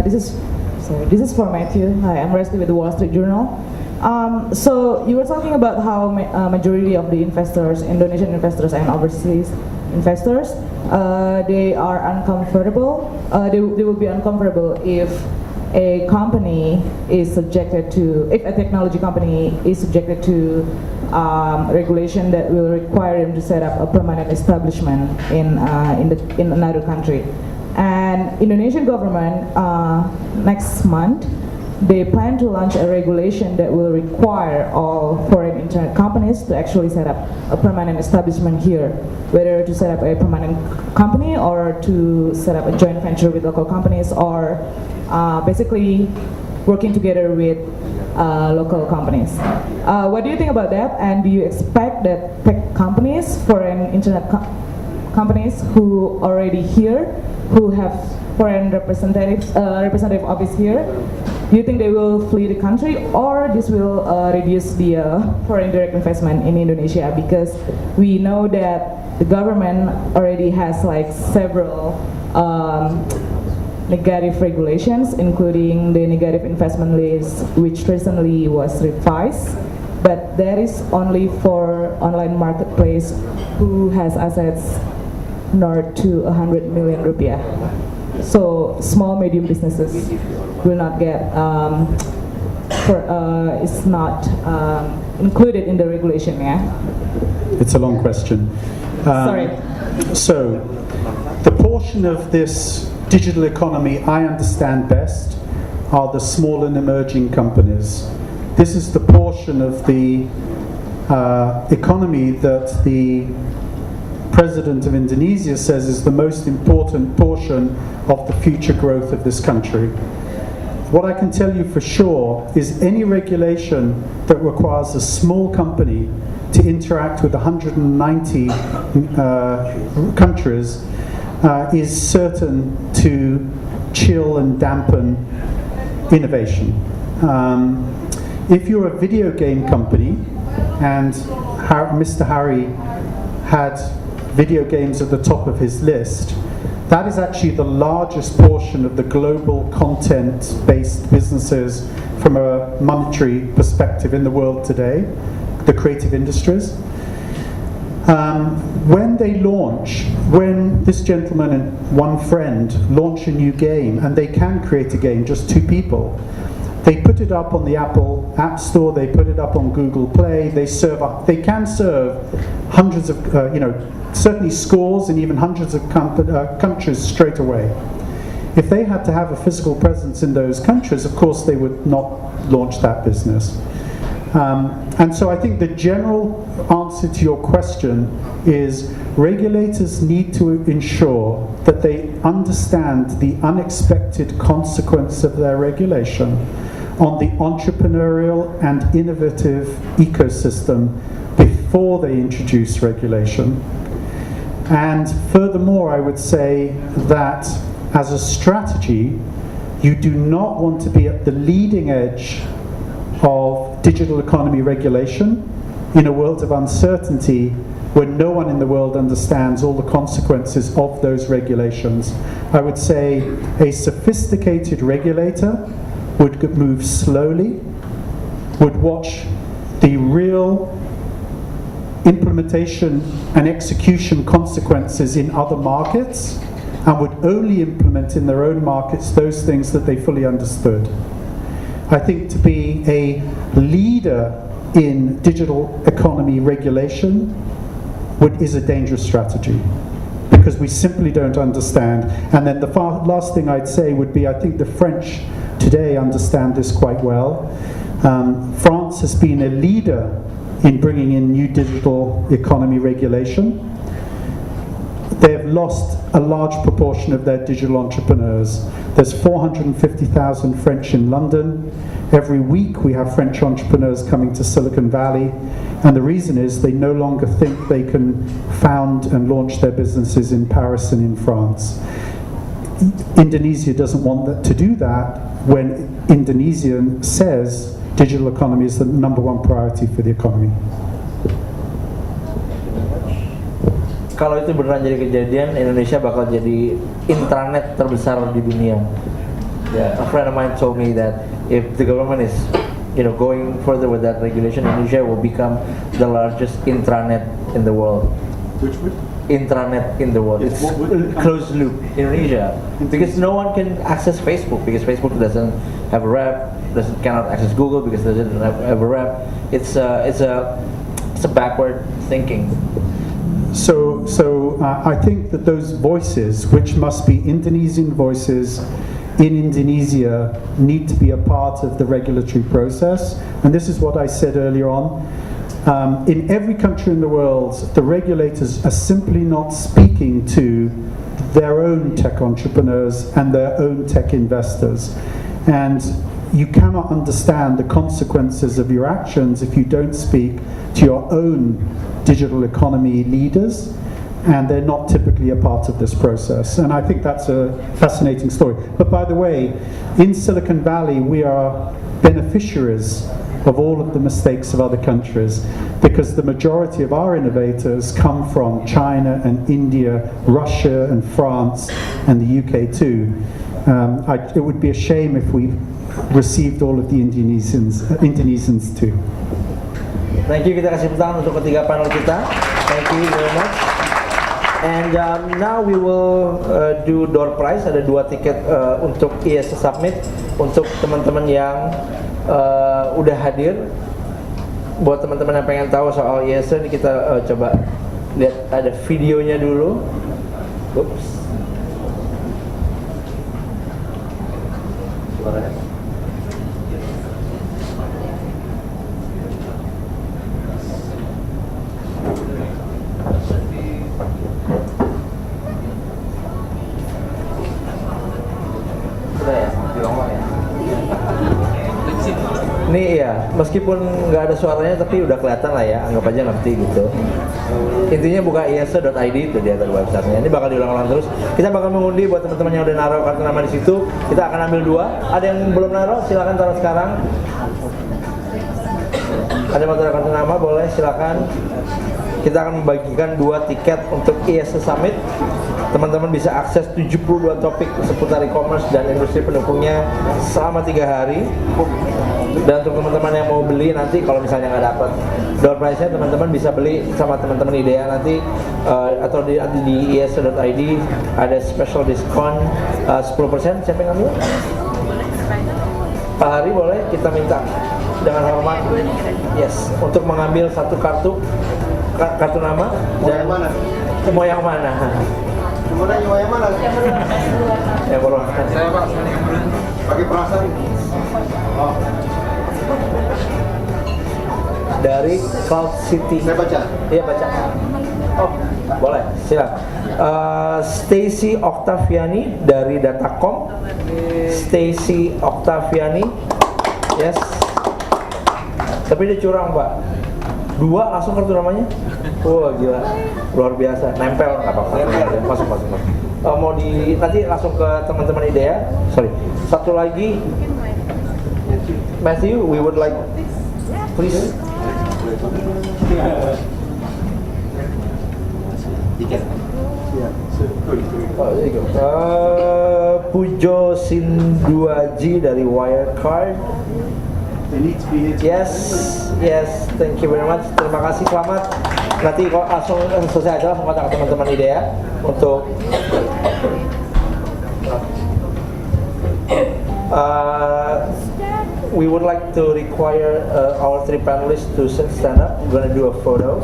This is for Matthew. Hi, I'm Rusty with the Wall Street Journal. So you were talking about how majority of the investors, Indonesian investors and overseas investors, they are uncomfortable. They will be uncomfortable if a company is subjected to, if a technology company is subjected to regulation that will require them to set up a permanent establishment in another country. And Indonesian government next month, they plan to launch a regulation that will require all foreign internet companies to actually set up a permanent establishment here, whether to set up a permanent company or to set up a joint venture with local companies, or basically working together with local companies. What do you think about that? And do you expect that tech companies, foreign internet companies who already here, who have foreign representative office here, do you think they will flee the country, or this will reduce the foreign direct investment in Indonesia? Because we know that the government already has like several negative regulations, including the negative investment list, which recently was revised. But that is only for online marketplace who has assets north to 100 million rupiah. So small medium businesses will not get it's not included in the regulation. Yeah. It's a long question. Sorry. So, the portion of this digital economy I understand best are the small and emerging companies. This is the portion of the economy that the President of Indonesia says is the most important portion of the future growth of this country. What I can tell you for sure is any regulation that requires a small company to interact with 190 countries is certain to chill and dampen innovation. If you're a video game company, and Mr. Hari had video games at the top of his list, that is actually the largest portion of the global content-based businesses from a monetary perspective in the world today, the creative industries. When they launch, when this gentleman and one friend launch a new game, and they can create a game, just two people, they put it up on the Apple App Store, they put it up on Google Play, they can serve hundreds of, certainly scores and even hundreds of countries straight away. If they had to have a physical presence in those countries, of course they would not launch that business. And so I think the general answer to your question is regulators need to ensure that they understand the unexpected consequence of their regulation on the entrepreneurial and innovative ecosystem before they introduce regulation. And furthermore, I would say that as a strategy, you do not want to be at the leading edge of digital economy regulation in a world of uncertainty where no one in the world understands all the consequences of those regulations. I would say a sophisticated regulator would move slowly, would watch the real implementation and execution consequences in other markets, and would only implement in their own markets those things that they fully understood. I think to be a leader in digital economy regulation is a dangerous strategy, because we simply don't understand. And then the last thing I'd say would be, I think the French today understand this quite well. France has been a leader in bringing in new digital economy regulation. They have lost a large proportion of their digital entrepreneurs. There's 450,000 French in London. Every week we have French entrepreneurs coming to Silicon Valley, and the reason is they no longer think they can found and launch their businesses in Paris and in France. Indonesia doesn't want to do that when Indonesia says digital economy is the #1 priority for the economy. Kalau itu beneran jadi kejadian, Indonesia bakal jadi intranet terbesar di dunia. Yeah, a friend of mine told me that if the government is, going further with that regulation, Indonesia will become the largest intranet in the world. Which would? Intranet in the world. It's closed loop Indonesia, because no one can access Facebook because Facebook doesn't have a rep, cannot access Google because it doesn't have a rep. It's a backward thinking. So I think that those voices, which must be Indonesian voices in Indonesia, need to be a part of the regulatory process. And this is what I said earlier on. In every country in the world, the regulators are simply not speaking to their own tech entrepreneurs and their own tech investors. And you cannot understand the consequences of your actions if you don't speak to your own digital economy leaders, and they're not typically a part of this process. And I think that's a fascinating story. But by the way, in Silicon Valley, we are beneficiaries of all of the mistakes of other countries, because the majority of our innovators come from China and India, Russia and France, and the UK too. It would be a shame if we received all of the Indonesians too. Thank you, kita kasih tepuk tangan untuk ketiga panel kita. Thank you very much. And now we will do door prize. Ada 2 tiket untuk IESE Summit untuk teman-teman yang udah hadir. Buat teman-teman yang pengen tahu soal IESE, ini kita coba lihat ada videonya dulu. Oops. Ini ya, meskipun nggak ada suaranya tapi udah kelihatan lah ya, anggap aja ngerti gitu. Intinya buka iese.id itu dia dari websitenya. Ini bakal diulang-ulang terus. Kita bakal mengundi buat teman-teman yang udah naruh kartu nama di situ. Kita akan ambil 2. Ada yang belum naruh, silakan taruh sekarang. Ada yang mau taruh kartu nama, boleh silakan. Kita akan membagikan 2 tiket untuk IESE Summit. Teman-teman bisa akses 72 topik seputar e-commerce dan industri pendukungnya selama 3 hari. Dan untuk teman-teman yang mau beli nanti kalau misalnya nggak dapat door prize-nya, teman-teman bisa beli sama teman-teman IDEA nanti atau di iese.id ada special diskon 10%. Siapa yang ngambil? Pak Hari, boleh kita minta dengan hormat, yes, untuk mengambil 1 kartu nama. Dan mau yang mana? Kemudian yang mana? Yang berwarna. Saya Pak, pakai perasaan. Oh. Dari Cloud City. Saya baca. Iya, baca. Oh, boleh, silakan. Stacy Octaviani dari Datacom. Stacy Octaviani. Yes. Tapi dia curang, Pak. 2 langsung kartu namanya. Wah, gila. Luar biasa. Nempel nggak apa-apa. Masuk. Mau di nanti langsung ke teman-teman IDEA. Sorry. 1 lagi. Matthew, we would like please. Oh, there you go. Pujo Sinduaji dari Wirecard. Yes, thank you very much. Terima kasih, selamat. Nanti kalau langsung selesai aja langsung kontak teman-teman IDEA untuk we would like to require our 3 panelists to stand up. We're gonna do a photo.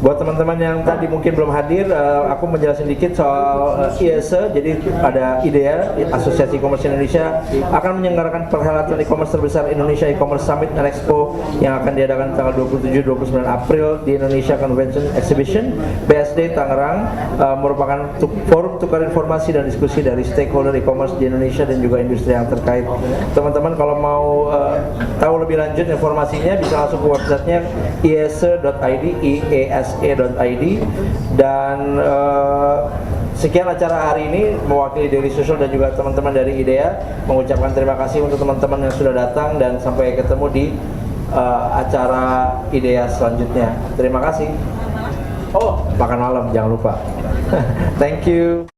Buat teman-teman yang tadi mungkin belum hadir, aku menjelaskan dikit soal IESE. Jadi ada IDEA, Asosiasi E-commerce Indonesia, akan menyelenggarakan perhelatan e-commerce terbesar Indonesia E-commerce Summit and Expo yang akan diadakan tanggal 27-29 April di Indonesia Convention Exhibition, BSD Tangerang. Merupakan forum tukar informasi dan diskusi dari stakeholder e-commerce di Indonesia dan juga industri yang terkait. Teman-teman kalau mau tahu lebih lanjut informasinya bisa langsung ke websitenya iese.id, iese.id. Dan sekian acara hari ini, mewakili Daily Social dan juga teman-teman dari IDEA mengucapkan terima kasih untuk teman-teman yang sudah datang dan sampai ketemu di acara IDEA selanjutnya. Terima kasih. Oh, makan malam jangan lupa. Thank you.